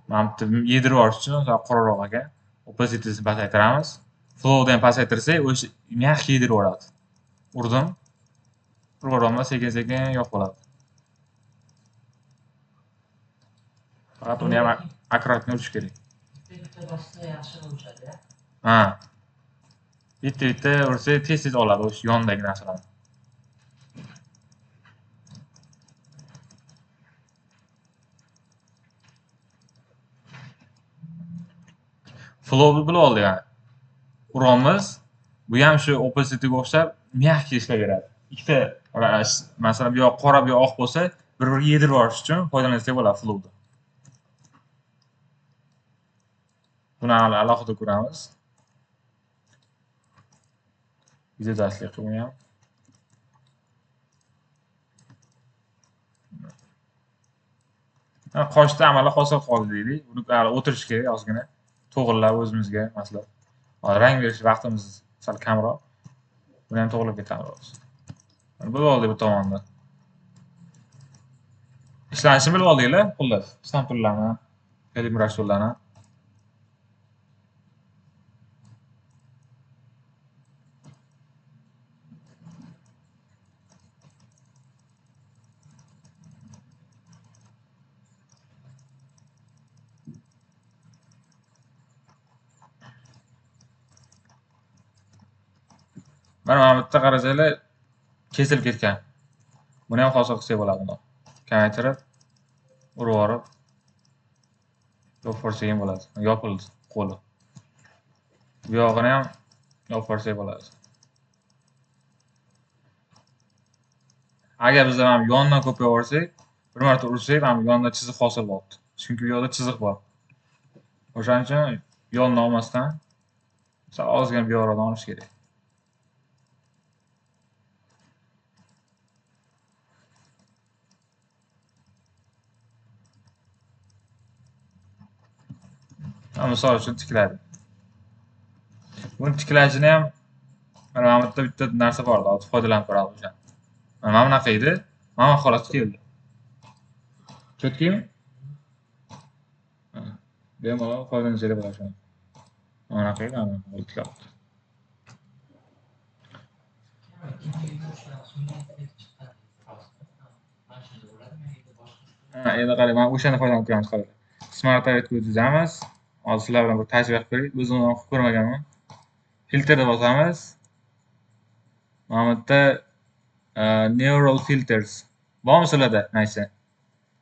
Mana bu yerda yedirib yuborish uchun qorarog'iga opacitysini pasaytiramiz. Flow'dan pasaytirsak, o'sha mягкий yedirib yuboradi. Urdim. Programma sekin-sekin yo'q bo'ladi. Faqat uni ham akkuratni urish kerak. Ha. Bitta ursa tez-tez oladi o'sha yondagi narsalarni. Flow'ni bilib oldik yani. Uramiz. Bu ham shu opacityga o'xshab mягкий ishlayveradi. Ikkita masalan bu yoq qora bu yoq oq bo'lsa, bir-biriga yedirib yuborish uchun foydalansak bo'ladi flow'da. Buni alohida ko'ramiz. Video darslik qilgan ham. Qoshda amalda hosil qoldi deylik. Buni hali o'tirish kerak ozgina. To'g'irlab o'zimizga masalan. Rang berish vaqtimiz sal kamroq. Buni ham to'g'irlab ketamiz. Bo'lib oldi bu tomonda. Ishlanishini bilib oldinglar, xullas. Stamplarni, kalibrash yo'llarini. Mana bu yerda qarasanglar kesilib ketgan. Buni ham hosil qilsak bo'ladi buni. Kamaytirib, urib olib yopib ham bo'ladi. Yopildi qo'li. Bu yog'ini ham yopib bo'ladi. Agar biz ham yondan ko'payib olsak, bir marta ursak, ham yonda chiziq hosil bo'ldi. Chunki bu yerda chiziq bor. O'shaning uchun yondan olmasdan sal ozgina bu yoqdan olish kerak. Misol uchun tikladi. Buni tiklashini ham mana bu yerda bitta narsa bor, hozir foydalanib ko'ramiz o'sha. Mana bunaqa edi, mana bu holatga keldi. Cho'tkimi? Bemalol foydalanishingiz bo'ladi shuni. Mana bunaqa edi, mana bu tikladi. Endi qarang, mana o'shani foydalanib ko'ramiz qarang. Smart Targetga o'tkazamiz. Hozir sizlar bilan bir tajriba qilib ko'ring. O'zim ham qilib ko'rmaganman. Filtrni bosamiz. Mana bu yerda neural filters. Bormi sizlarda? Naysa.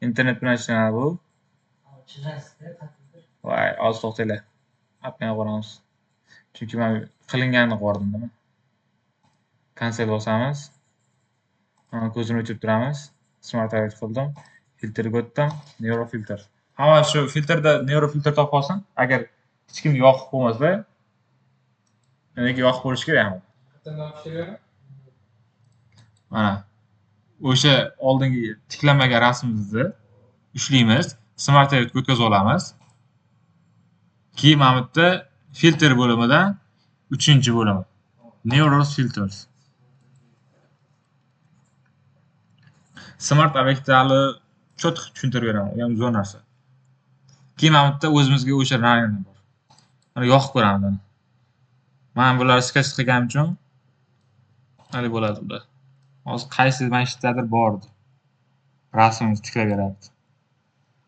Internet bilan ishlanadi bu. Voy, hozir to'xtanglar. Appni ko'ramiz. Chunki men qilinganini ko'rdim. Cancel bosamiz. Mana ko'zini o'chirib turamiz. Smart Target qildim. Filtrga o'tdim. Neural filter. Hamma shu filtrda neural filter topib olsin. Agar hech kimga yoqib bo'lmasa, menga yoqib bo'lishi kerak ham. Mana o'sha oldingi tiklanmagan rasmimizni ushlaymiz, Smart Targetga o'tkazib olamiz. Keyin mana bu yerda filter bo'limidan 3-bo'limi. Neural filters. Smart obyektlarni cho'tq tushuntirib beraman. U ham zo'r narsa. Keyin mana bu yerda o'zimizga o'sha rangni bor. Mana yoqib ko'ramiz. Men bularni sketch qilganim uchun hali bo'ladi bunda. Hozir qaysi masjiddadir bor edi. Rasmimizni tiklab beradi.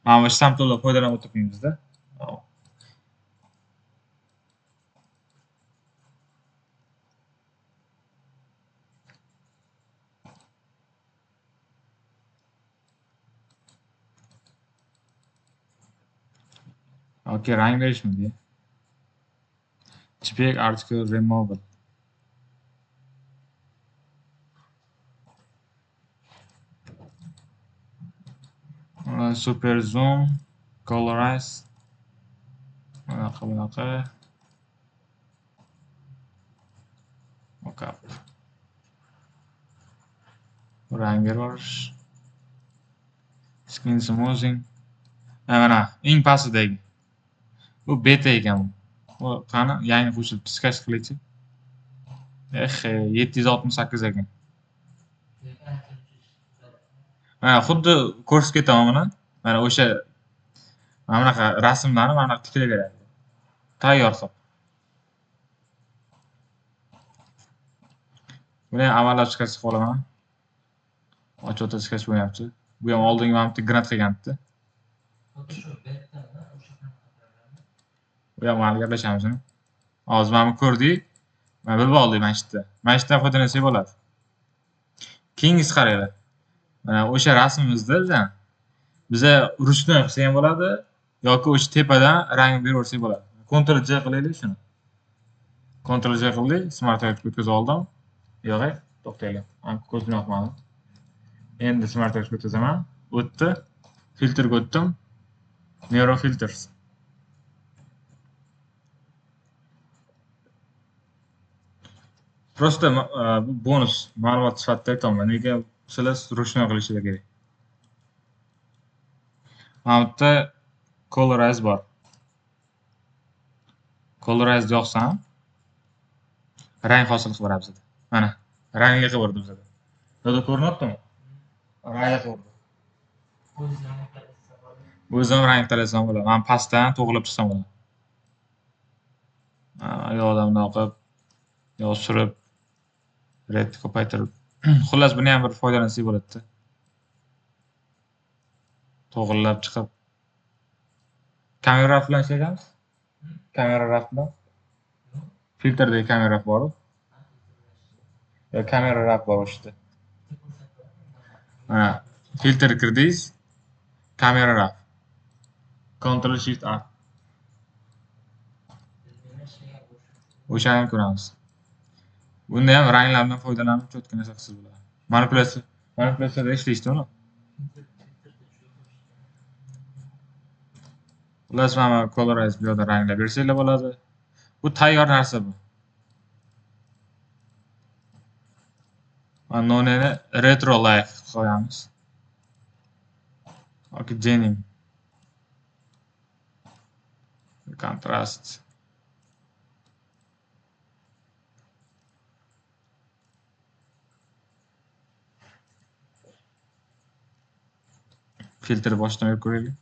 Mana bu shtamplardan foydalanib o'tiribmiz-da. Okay, rang berishmidi. JPEG article removal. Super zoom, colorize. Bunaqa. Mockup. Rang berish. Skin smoothing. Mana eng pastidagi. Bu beta ekan. Bu qani yangi qo'shilib sketch qilaychi. 768 ekan. Mana xuddi ko'rsatib ketaman buni. Mana o'sha mana bunaqa rasmlarni mana bunaqa tiklab beradi. Tayyor hisob. Buni ham amallab chiqarsa qolaman. Ochib o'tkazib bo'lyapti. Bu ham oldingi mana bitta grant qilgandi. Bu ham hali gaplashamiz. Hozir mana ko'rdik. Mana bilib oldik masjidda. Masjiddan foydalansak bo'ladi. Keyingisi qaranglar. Mana o'sha rasmimizda biza ruchnoy qilsak ham bo'ladi yoki o'sha tepadan rang berib o'tsak bo'ladi. Ctrl J qilaylik shuni. Ctrl J qildik, Smart Targetga o'tkazib oldim. Yo'q, to'xtaylik. Ko'zini yoqmadi. Endi Smart Targetga o'tkazaman. O'tdi. Filtrga o'tdim. Neural filters. Просто bonus ma'lumot sifatida aytaman. Nega sizlar ruchnoy qilishinglar kerak. Mana bu yerda colorize bor. Colorize yoqsam rang hosil qilib beradi bizda. Mana rangli qilib berdi bizda. Burada ko'rinyaptimi? Rangli qilib berdi. O'zim rang tanlasam bo'ladi. Men pastdan to'g'rilab chiqsam bo'ladi. Yoqdan bundoq qilib, yoq surib, red ko'paytirib. Xullas buni ham bir foydalansak bo'ladi-da. To'g'rilab chiqib. Kamera raf bilan ishlaymiz. Kamera raf bilan. Filtrdagi kamera raf bor-ku. Yo, kamera raf bor o'shda. Mana filtr kirdingiz. Kamera raf. Ctrl Shift A. O'shani ko'ramiz. Bunda ham ranglardan foydalanib cho'tka narsa qilsa bo'ladi. Manipulyatsiyada ishlaydi uni. Xullas mana colorize bu yerda ranglar bersanglar bo'ladi. Bu tayyor narsa bu. Mana noneni retro life qo'yamiz. yoki denim. Kontrast. Filtr boshdan ko'raylik.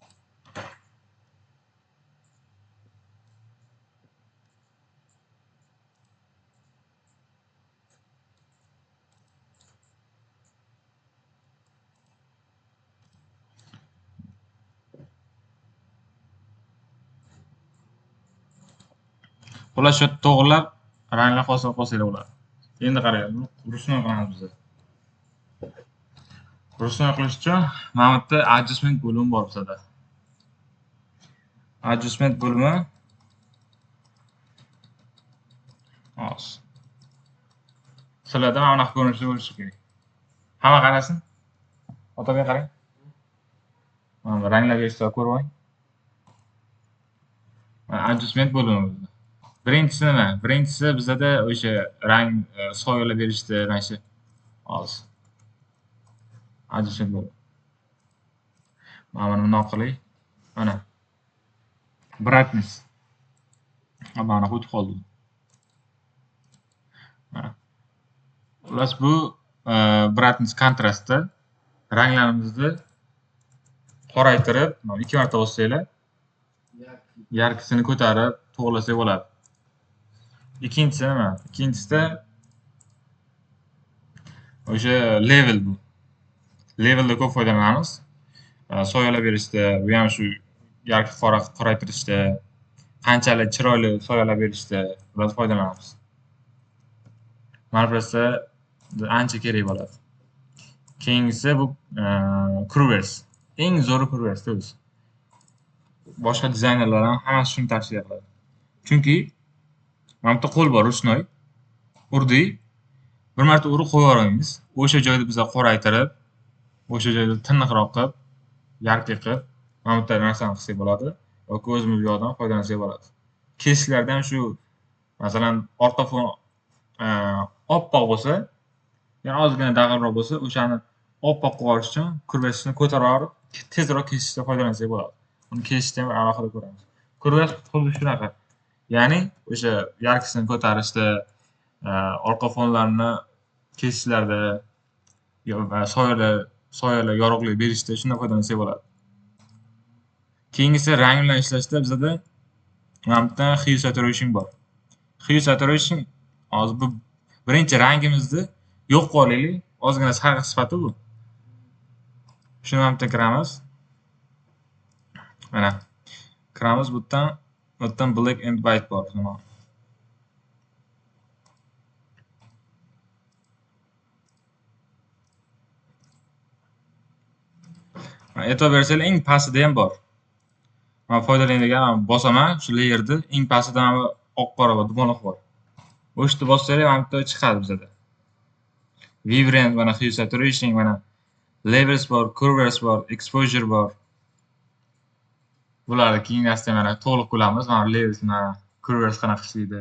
Xullas shu to'g'rilab ranglar hosil qilsanglar bo'ladi. Endi qarang, rusno qilamiz biz. Rusno qilish uchun mana bu yerda adjustment bo'limi bor bizda. Adjustment bo'limi hos. Sizlarda mana bunaqa ko'rinishda bo'lishi kerak. Hamma qarasin. Otaga qarang. Mana ranglarga esa ko'rib oling. Mana adjustment bo'limi bizda. Birinchisi nima? Birinchisi bizda o'sha rang soyalar berishda mana shu hos. Adjustment bo'limi. Mana bundoq qiling. Mana brightness. Mana o'tib qoldi. Mana. Xullas bu brightness kontrastda ranglarimizni qoraytirib, mana 2 marta bosinglar, yarkisini ko'tarib to'g'rilasak bo'ladi. Ikkinchisi nima? Ikkinchisida o'sha level bu. Levelda ko'p foydalanamiz. Soyalar berishda, bu ham shu yarki qoraytirishda, qanchalik chiroyli soyalar berishda biroz foydalanamiz. Mana burasi ancha kerak bo'ladi. Keyingisi bu curves. Eng zo'ri curves o'zi. Boshqa dizaynerlar ham hammasi shuni tavsiya qiladi. Chunki mana bu qo'l bor, rusnoy. Urdik. Bir marta urib qo'yib yuboramiz. O'sha joyda biz qoraytirib, o'sha joyda tiniqroq qilib, yarki qilib, mana bu narsani qilsak bo'ladi yoki o'zimiz bu yoqdan foydalansak bo'ladi. Kesishlarda ham shu, masalan, orqa fon oppoq bo'lsa, yana ozgina dag'alroq bo'lsa, o'shani oppoq qilib olish uchun kurvasini ko'tarib olib, tezroq kesishda foydalansak bo'ladi. Uni kesishda ham alohida ko'ramiz. Kurvas xuddi shunaqa. Ya'ni o'sha yarkisini ko'tarishda, orqa fonlarni kesishlarda va soyalar yorug'lik berishda shunday foydalansak bo'ladi. Keyingisi rang bilan ishlashda bizda mana bu hue saturation bor. Hue saturation hozir bu birinchi rangimizni yo'q qilib olaylik. Ozgina sarg'ish sifati bu. Shuni ham kiramiz. Mana kiramiz bu yerdan black and white bor. E'tibor bersanglar eng pastida ham bor. Men foydalanadigan bosaman shu layerni eng pastida mana oq qora va dumaloq bor. O'shni bossanglar mana bu yerda chiqadi bizda. Vibrant, mana hue saturation, mana levels bor, curves bor, exposure bor. Bularni keyingisida mana to'liq ko'ramiz. Mana levels, mana curves qanaqa ishlaydi.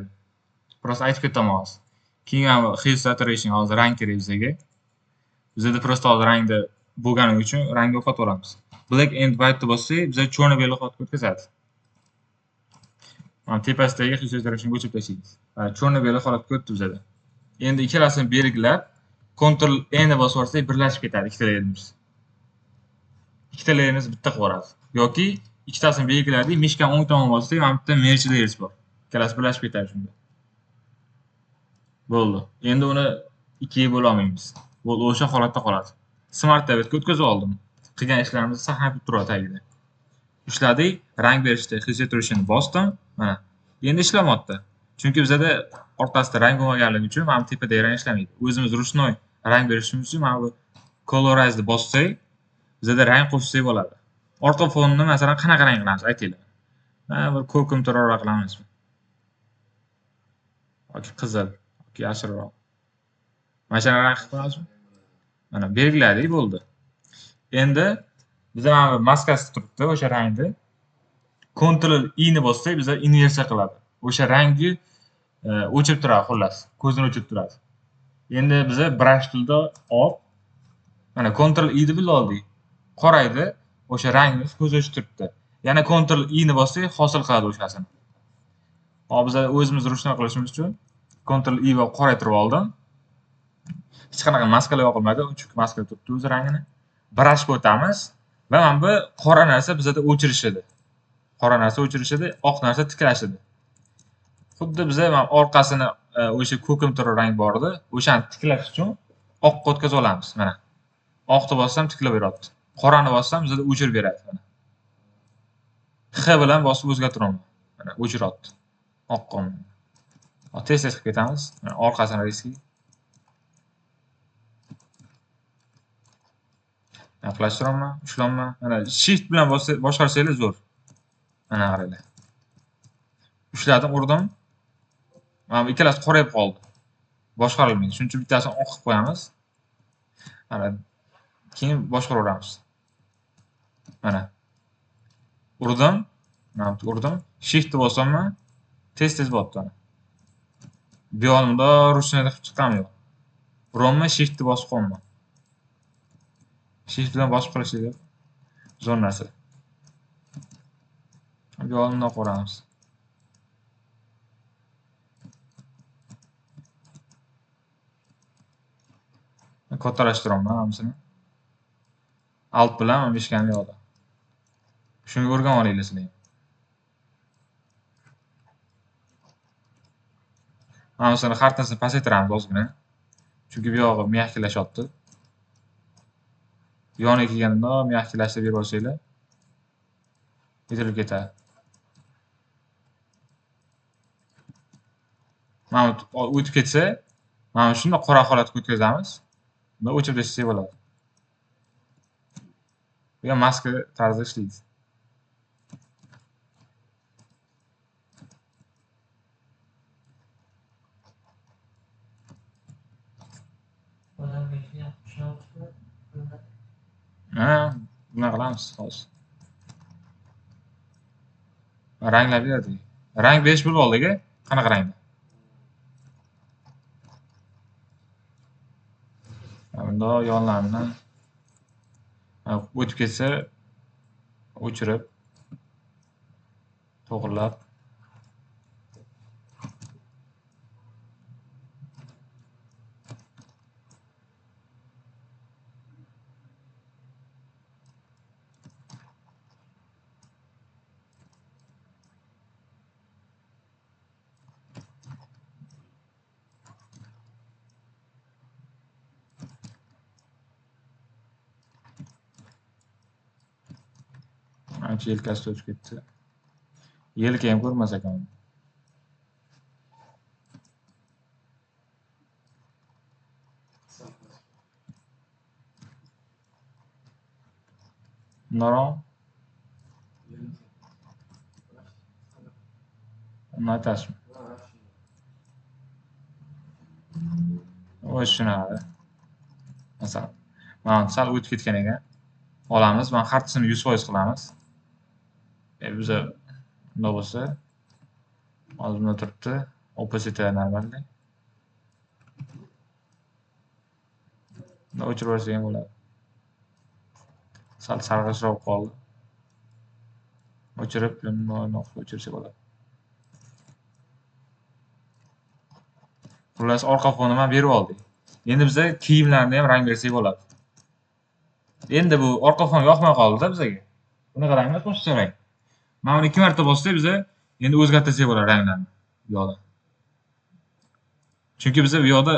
Prosta aytib ketaman hozir. Keyin hue saturation hozir rang kerak bizga. Bizda prosta hozir rangni bo'lgani uchun rangga o'qotib olamiz. Black and white deb bossak, bizga cho'rni belgi qotib o'tkazadi. Mana tepasidagi xususiyalarni o'chirib tashlaymiz. Cho'rni belgi holatga o'tdi bizada. Endi ikkalasini belgilab, Ctrl E ni bosib olsak, birlashib ketadi ikkita layerimiz. Ikkita layerimiz bitta qilib oladi. Yoki ikkitasini belgiladik, mishkani o'ng tomonga bossak, mana bitta merge layers bor. Ikkalasi birlashib ketadi shunda. Bo'ldi. Endi uni ikkiga bo'la olmaymiz. Bo'ldi, o'sha holatda qoladi. Smart Tabletga o'tkazib oldim. Qilgan ishlarimizni saqlanib turadi tagida. Ushladik, rang berishda xususiyat turishini bosdim. Mana. Endi ishlamoqda. Chunki bizada orqasida rang bo'lmaganligi uchun mana tepada rang ishlamaydi. O'zimiz ruchnoy rang berishimiz uchun mana bu colorize ni bossak, bizada rang qo'shsak bo'ladi. Orqa fonni masalan qanaqa rang qilamiz, aytinglar. Mana bir ko'kimtirroq qilamizmi? Yoki qizil, yoki yashilroq. Mana shunday rang qilamizmi? Mana belgiladik, bo'ldi. Endi bizda mana bu maskasi turibdi, o'sha rangni. Ctrl I ni bossak, bizda inversiya qiladi. O'sha rangni o'chirib turadi, xullas. Ko'zini o'chirib turadi. Endi biza brush toolda olib, mana Ctrl I deb oldik. Qoraydi, o'sha rangimiz ko'z ochib turibdi. Yana Ctrl I ni bossak, hosil qiladi o'shasini. Hop biz o'zimiz ruchnoy qilishimiz uchun Ctrl I va qoraytirib oldim. Hech qanaqa maskalar yoqilmadi, chunki maskala turibdi o'z rangini. Brushga o'tamiz va mana bu qora narsa bizda o'chirishadi. Qora narsa o'chirishadi, oq narsa tiklashadi. Xuddi biza mana orqasini o'sha ko'kimtir rang bor edi, o'shani tiklash uchun oqqa o'tkazib olamiz, mana. Oqni bossam tiklab beradi. Qorani bossam bizda o'chirib beradi, mana. X bilan bosib o'zgartiraman. Mana o'chiradi. Oqqa. Tez qilib ketamiz. Mana orqasini riski. Yaqlashtiraman, ushlaman. Mana shift bilan boshqarsanglar zo'r. Mana qaranglar. Ushladim, urdim. Mana ikkalasi qorayib qoldi. Boshqarilmaydi. Shuning uchun bittasini oq qilib qo'yamiz. Mana keyin boshqaraveramiz. Mana. Urdim. Mana urdim. Shift bosaman. Tez botdi. Bu yonimda ruchnoyda qilib chiqqanim yo'q. Uronma shift bosib qo'yman. Shift bilan bosib qilishdi. Zo'r narsa. Bu yonimdan ko'ramiz. Kattalashtiramiz hammasini. Alt bilan mishkani yo'qda. Shuni o'rgan olinglar sizlar. Hammasini xartasini pasaytiramiz ozgina. Chunki bu yog'i miyahkilashyapti. Yoniga kelganda miyahkilashtirib berib olsanglar, yetilib ketadi. Mana o'tib ketsa, mana shunday qora holatga o'tkazamiz. Buni o'chirib tashlasak bo'ladi. Bu maska tarzida ishlaydi. Bunaqa qilamiz hozir. Ranglar berdik. Rang berish bo'lib oldi-ku. Qanaqa rangda? Bunda yonlarini o'tib ketsa o'chirib to'g'rilab ancha yelkasi o'chib ketdi. Yelka ham ko'rmas ekan. Noron. Uni aytasizmi? O'sha shunaqa. Masalan, mana sal o'tib ketgan ekan. Olamiz, mana xartasini 100% qilamiz. Biza bunda bo'lsa, hozir bunda turibdi. Opposite normalniy. Buni o'chirib yuborsak ham bo'ladi. Sal sarg'ishroq qoldi. O'chirib, o'chirsa bo'ladi. Xullas, orqa fonni ham berib oldik. Endi biza kiyimlarni ham rang bersak bo'ladi. Endi bu orqa fon yoqmay qoldi-da bizga. Bunaqa rangni qo'shsa kerak. Mana buni 2 marta bossak biza endi o'zgartirsak bo'ladi ranglarni bu yoqda. Chunki biza bu yoqda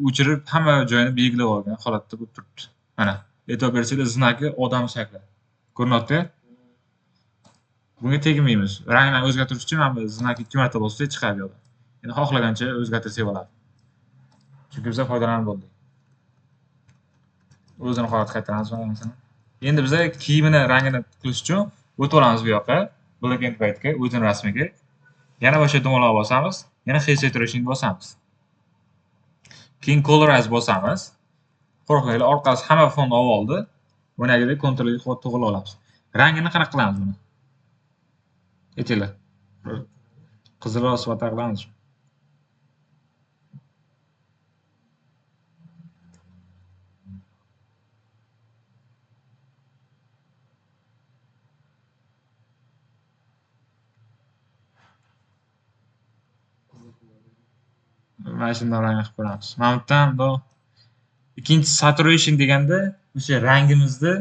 o'chirib hamma joyini belgilab olgan holatda bo'lib turibdi. Mana, e'tibor bersanglar znaki odam shakli. Ko'rinyapti? Bunga tegmaymiz. Rangni o'zgartirish uchun mana bu znaki 2 marta bossak chiqadi yoqda. Endi xohlagancha o'zgartirsak bo'ladi. Chunki biza foydalanib bo'ldik. O'zini holatiga qaytaramiz mana. Endi biza kiyimini rangini qilish uchun o'tib olamiz bu yoqqa, black and white ga, o'zini rasmiga. Yana o'sha dumaloq bosamiz, yana hech saturation bosamiz. Keyin colorize bosamiz. Qo'rqmanglar, orqasi hamma fonni olib oldi. Bunagida kontrolga to'g'rilab olamiz. Rangini qanaqa qilamiz buni? Aytinglar. Qizilroq svata qilamiz. Mana shunday rang qilib ko'ramiz. Mana bu yerdan bu ikkinchi saturation deganda o'sha rangimizni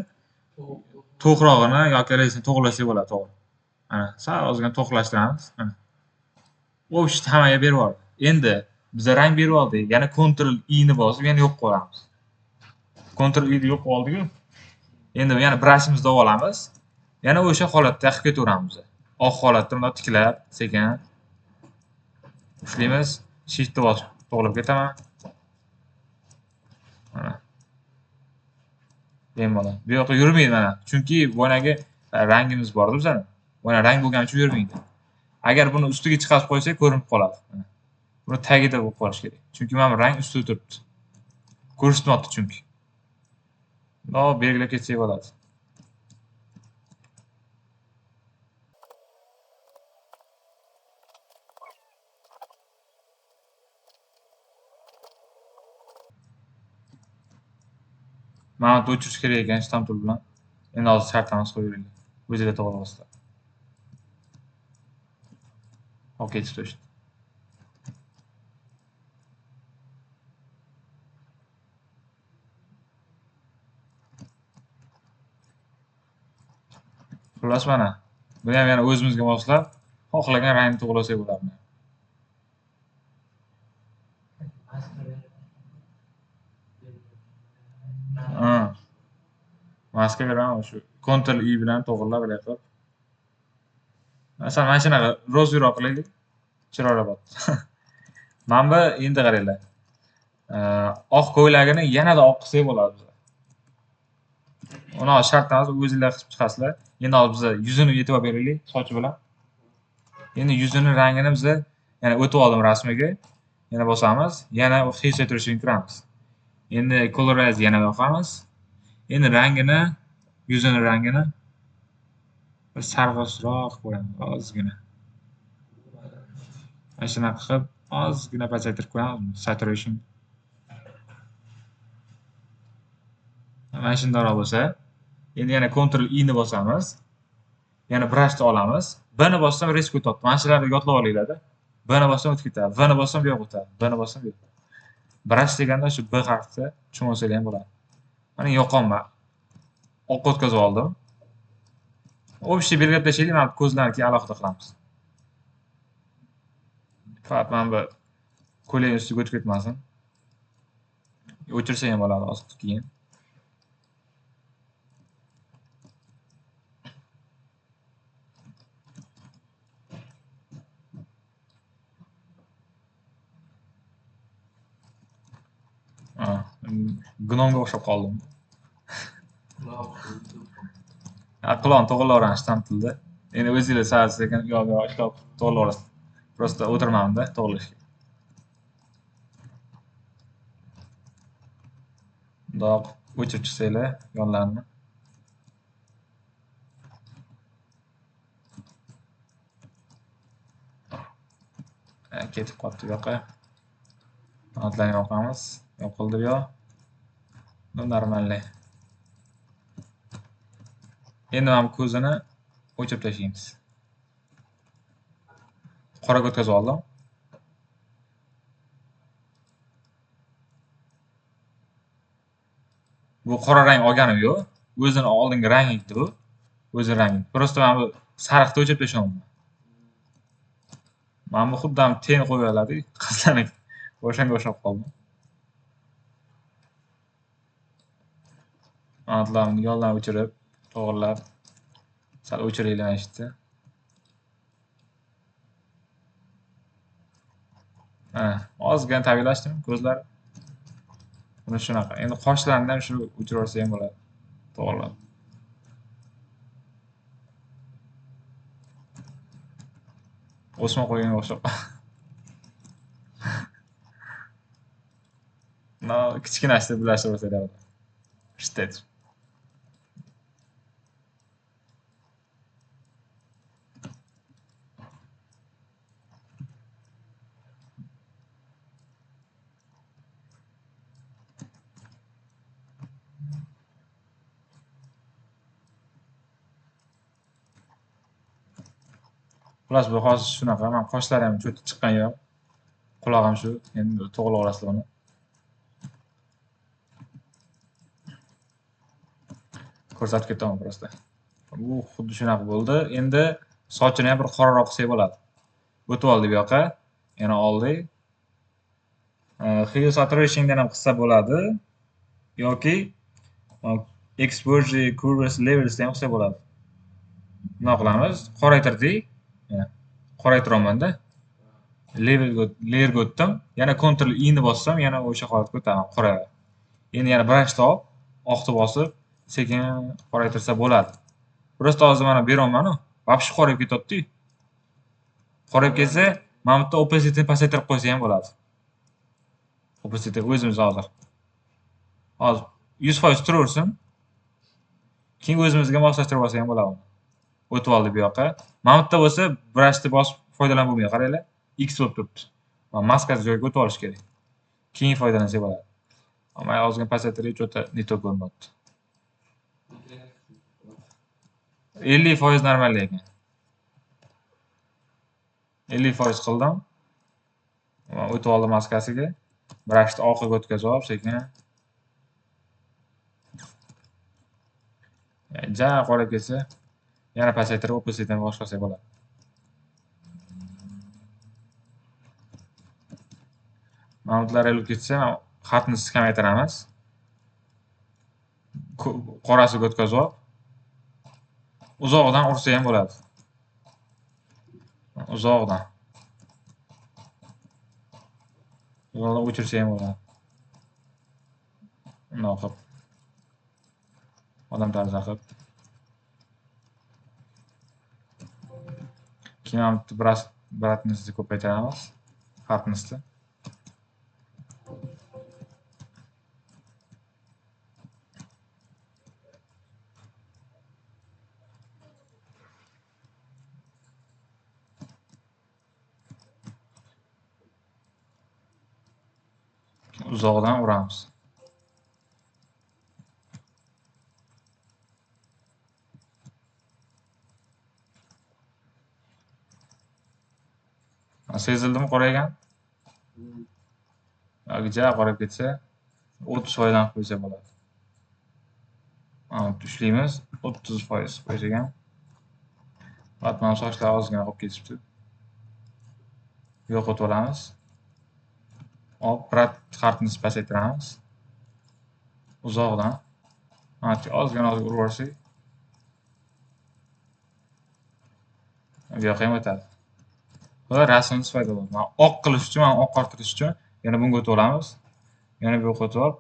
to'g'rog'ini yoki resini to'g'irlasak bo'ladi, to'g'ri. Mana, sal ozgina to'g'irlashtiramiz. Mana. O'shni hammaga berib yubordi. Endi biz rang berib oldik. Yana Ctrl I ni bosib, yana yo'q qo'yamiz. Ctrl I ni yo'q qildik-ku. Endi yana brushimizni olib olamiz. Yana o'sha holatda qilib ketaveramiz. Oq holatda buni tiklab, sekin ushlaymiz. Shiftni bosib to'g'rilab ketaman. Mana. Bemalol. Bu yoqqa yurmaydi mana. Chunki bunagi rangimiz bor-da bizning. Buni rang bo'lgani uchun yurmaydi. Agar buni ustiga chiqarib qo'ysak, ko'rinib qoladi. Buni tagida bo'lib qolish kerak. Chunki mana bu rang ustida turibdi. Ko'rsatmayapti chunki. Belgilab ketsak bo'ladi. Mana bu o'chirish kerak ekan shtam turi bilan. Endi hozir shartamiz qo'yib o'ziga to'g'ri bosdi. Okey, tutishdi. Xullas mana. Buni ham yana o'zimizga moslab, xohlagan rangni to'g'rilasak bo'ladi. Maska beraman shu Ctrl I bilan to'g'rilab qilib. Masalan, mana shunaqa rozviroq qilaylik. Chiroyli bo'ldi. Mana bu endi qaranglar. Oq ko'ylagini yanada oq qilsak bo'ladi. Uni shartimiz o'zingizlar qilib chiqasizlar. Endi hozir biz yuzini e'tibor beraylik, sochi bilan. Endi yuzini rangini biz yana o'tib oldim rasmiga. Yana bosamiz, yana hech saturation kiramiz. Endi colorize yana yoqamiz. Endi rangini, yuzini rangini bir sarg'ishroq qo'yamiz, ozgina. Mana shunaqa qilib, ozgina pasaytirib qo'yamiz, saturation. Mana shundoq bo'lsa, endi yana Ctrl I ni bosamiz. Yana brushni olamiz. B ni bossam resku o'tadi. Mana shularni yodlab olinglar-da. B ni bossam o'tib ketadi. V ni bossam bu yoq o'tadi. B ni bossam bu yoq. Brush deganda shu B harfida tushunsa ham bo'ladi. Mana yoqolma. Oq o'tkazib oldim. Общий belgilab tashlaylik, mana ko'zlarni keyin alohida qilamiz. Faqat mana bu ko'ylak ustiga o'tib ketmasin. O'chirsa ham bo'ladi hozir keyin. Gnomga o'xshab qoldim. Aqlon to'g'rilaveramiz shtam tilda. Endi o'zingizlar sal sekin yo'q ishlab to'g'rilaverasiz. Prosta o'tirmamda to'g'rilashga. Bundoq o'chirib chiqsanglar yonlarini. Ketib qoldi bu yoqqa. Qanotlarni yoqamiz. Yoqildi bu yoq. Normalniy. Endi mana bu ko'zini o'chirib tashlaymiz. Qoraga o'tkazib oldim. Bu qora rang olganim yo'q. O'zini oldingi rangi edi bu. O'zi rangi. Prosta mana bu sariqni o'chirib tashladim. Mana bu xuddi ham ten qo'yiladi, qizlarniki. O'shanga o'xshab qoldi. Atlarni yoldan o'chirib, to'g'rilab, sal o'chiraylik eshitdi. Ozgina tabiiylashdimi ko'zlari? Buni shunaqa. Endi qoshlarni ham shu o'chirib yuborsa ham bo'ladi. To'g'rilab. O'sma qo'yganga o'xshab. No, kichkinasida birlashtirib olsa deyapti. Shtet. Xullas bu hozir shunaqa. Men qoshlari ham cho'tib chiqqan yo'q. Qulog'im shu. Endi to'g'rilab olasizlar uni. Ko'rsatib ketaman prosta. Bu xuddi shunaqa bo'ldi. Endi sochini ham bir qoraroq qilsak bo'ladi. O'tib oldi bu yoqqa. Yana oldik. Hue saturation'dan ham qilsa bo'ladi yoki exposure curves levels ham qilsa bo'ladi. Nima qilamiz? Qoraytirdik. Qoraytiramanda. Layerga o'tdim. Yana Ctrl I ni bossam, yana o'sha holatga o'taman, qorayadi. Endi yana brushni olib, oqni bosib, sekin qoraytirsa bo'ladi. Prosta hozir mana beraman-ku. Vobshe qorayib ketadi-ku. Qorayib ketsa, mana bu yerda opacity pasaytirib qo'ysa ham bo'ladi. Opacity o'zimiz hozir. Hozir 100% turaversin. Keyin o'zimizga moslashtirib olsa ham bo'ladi. O'tib oldi bu yoqqa. Mana bu yerda bo'lsa, brushni bosib foydalanib bo'lmaydi. Qaranglar, X bo'lib turibdi. Maskasi joyiga o'tib olish kerak. Keyin foydalansa bo'ladi. Ammo ozgina pasaytirib, cho'ta neto ko'rinyapti. 50% normal ekan. 50% qildim. O'tib oldim maskasiga. Brushni oqiga o'tkazib olib, sekin. Ja qorayib ketsa, yana pasaytirib, opacity boshqasa bo'ladi. Mountlar olib ketsa, hardness kamaytiramiz. Qorasiga o'tkazib olib, uzoqdan ursa ham bo'ladi. Uzoqdan o'chirsa ham bo'ladi. Bundoq qilib. Odam tarza qilib. Keyin brightnessni ko'paytiramiz. Hardnessni. Uzoqdan uramiz. Sezildimi qoraygan? Ja qorayib ketsa, 30% qo'ysa bo'ladi. Tushlaymiz, 30% qo'ysak ham. Batman sochlar ozgina qolib ketibdi. Yo'qotib olamiz. Hardness pasaytiramiz. Uzoqdan. Ozgina urib yuborsak. Bu yoqqa ham o'tadi. Bular rasmni foyda bo'ladi. Oq qilish uchun, oq orttirish uchun yana bunga o'tib olamiz. Yana bu yoqqa o'tib olib,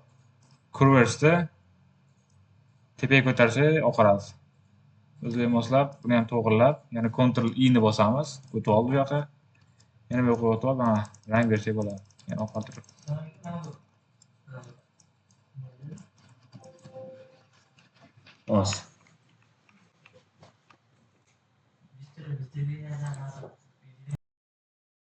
curvesni tepaga ko'tarsak oqaradi. O'ziga moslab, buni ham to'g'rilab, yana Ctrl I ni bosamiz. O'tib oldi bu yoqqa. Yana bu yoqqa o'tib olib, rang bersak bo'ladi. Yana oqartirib. Os.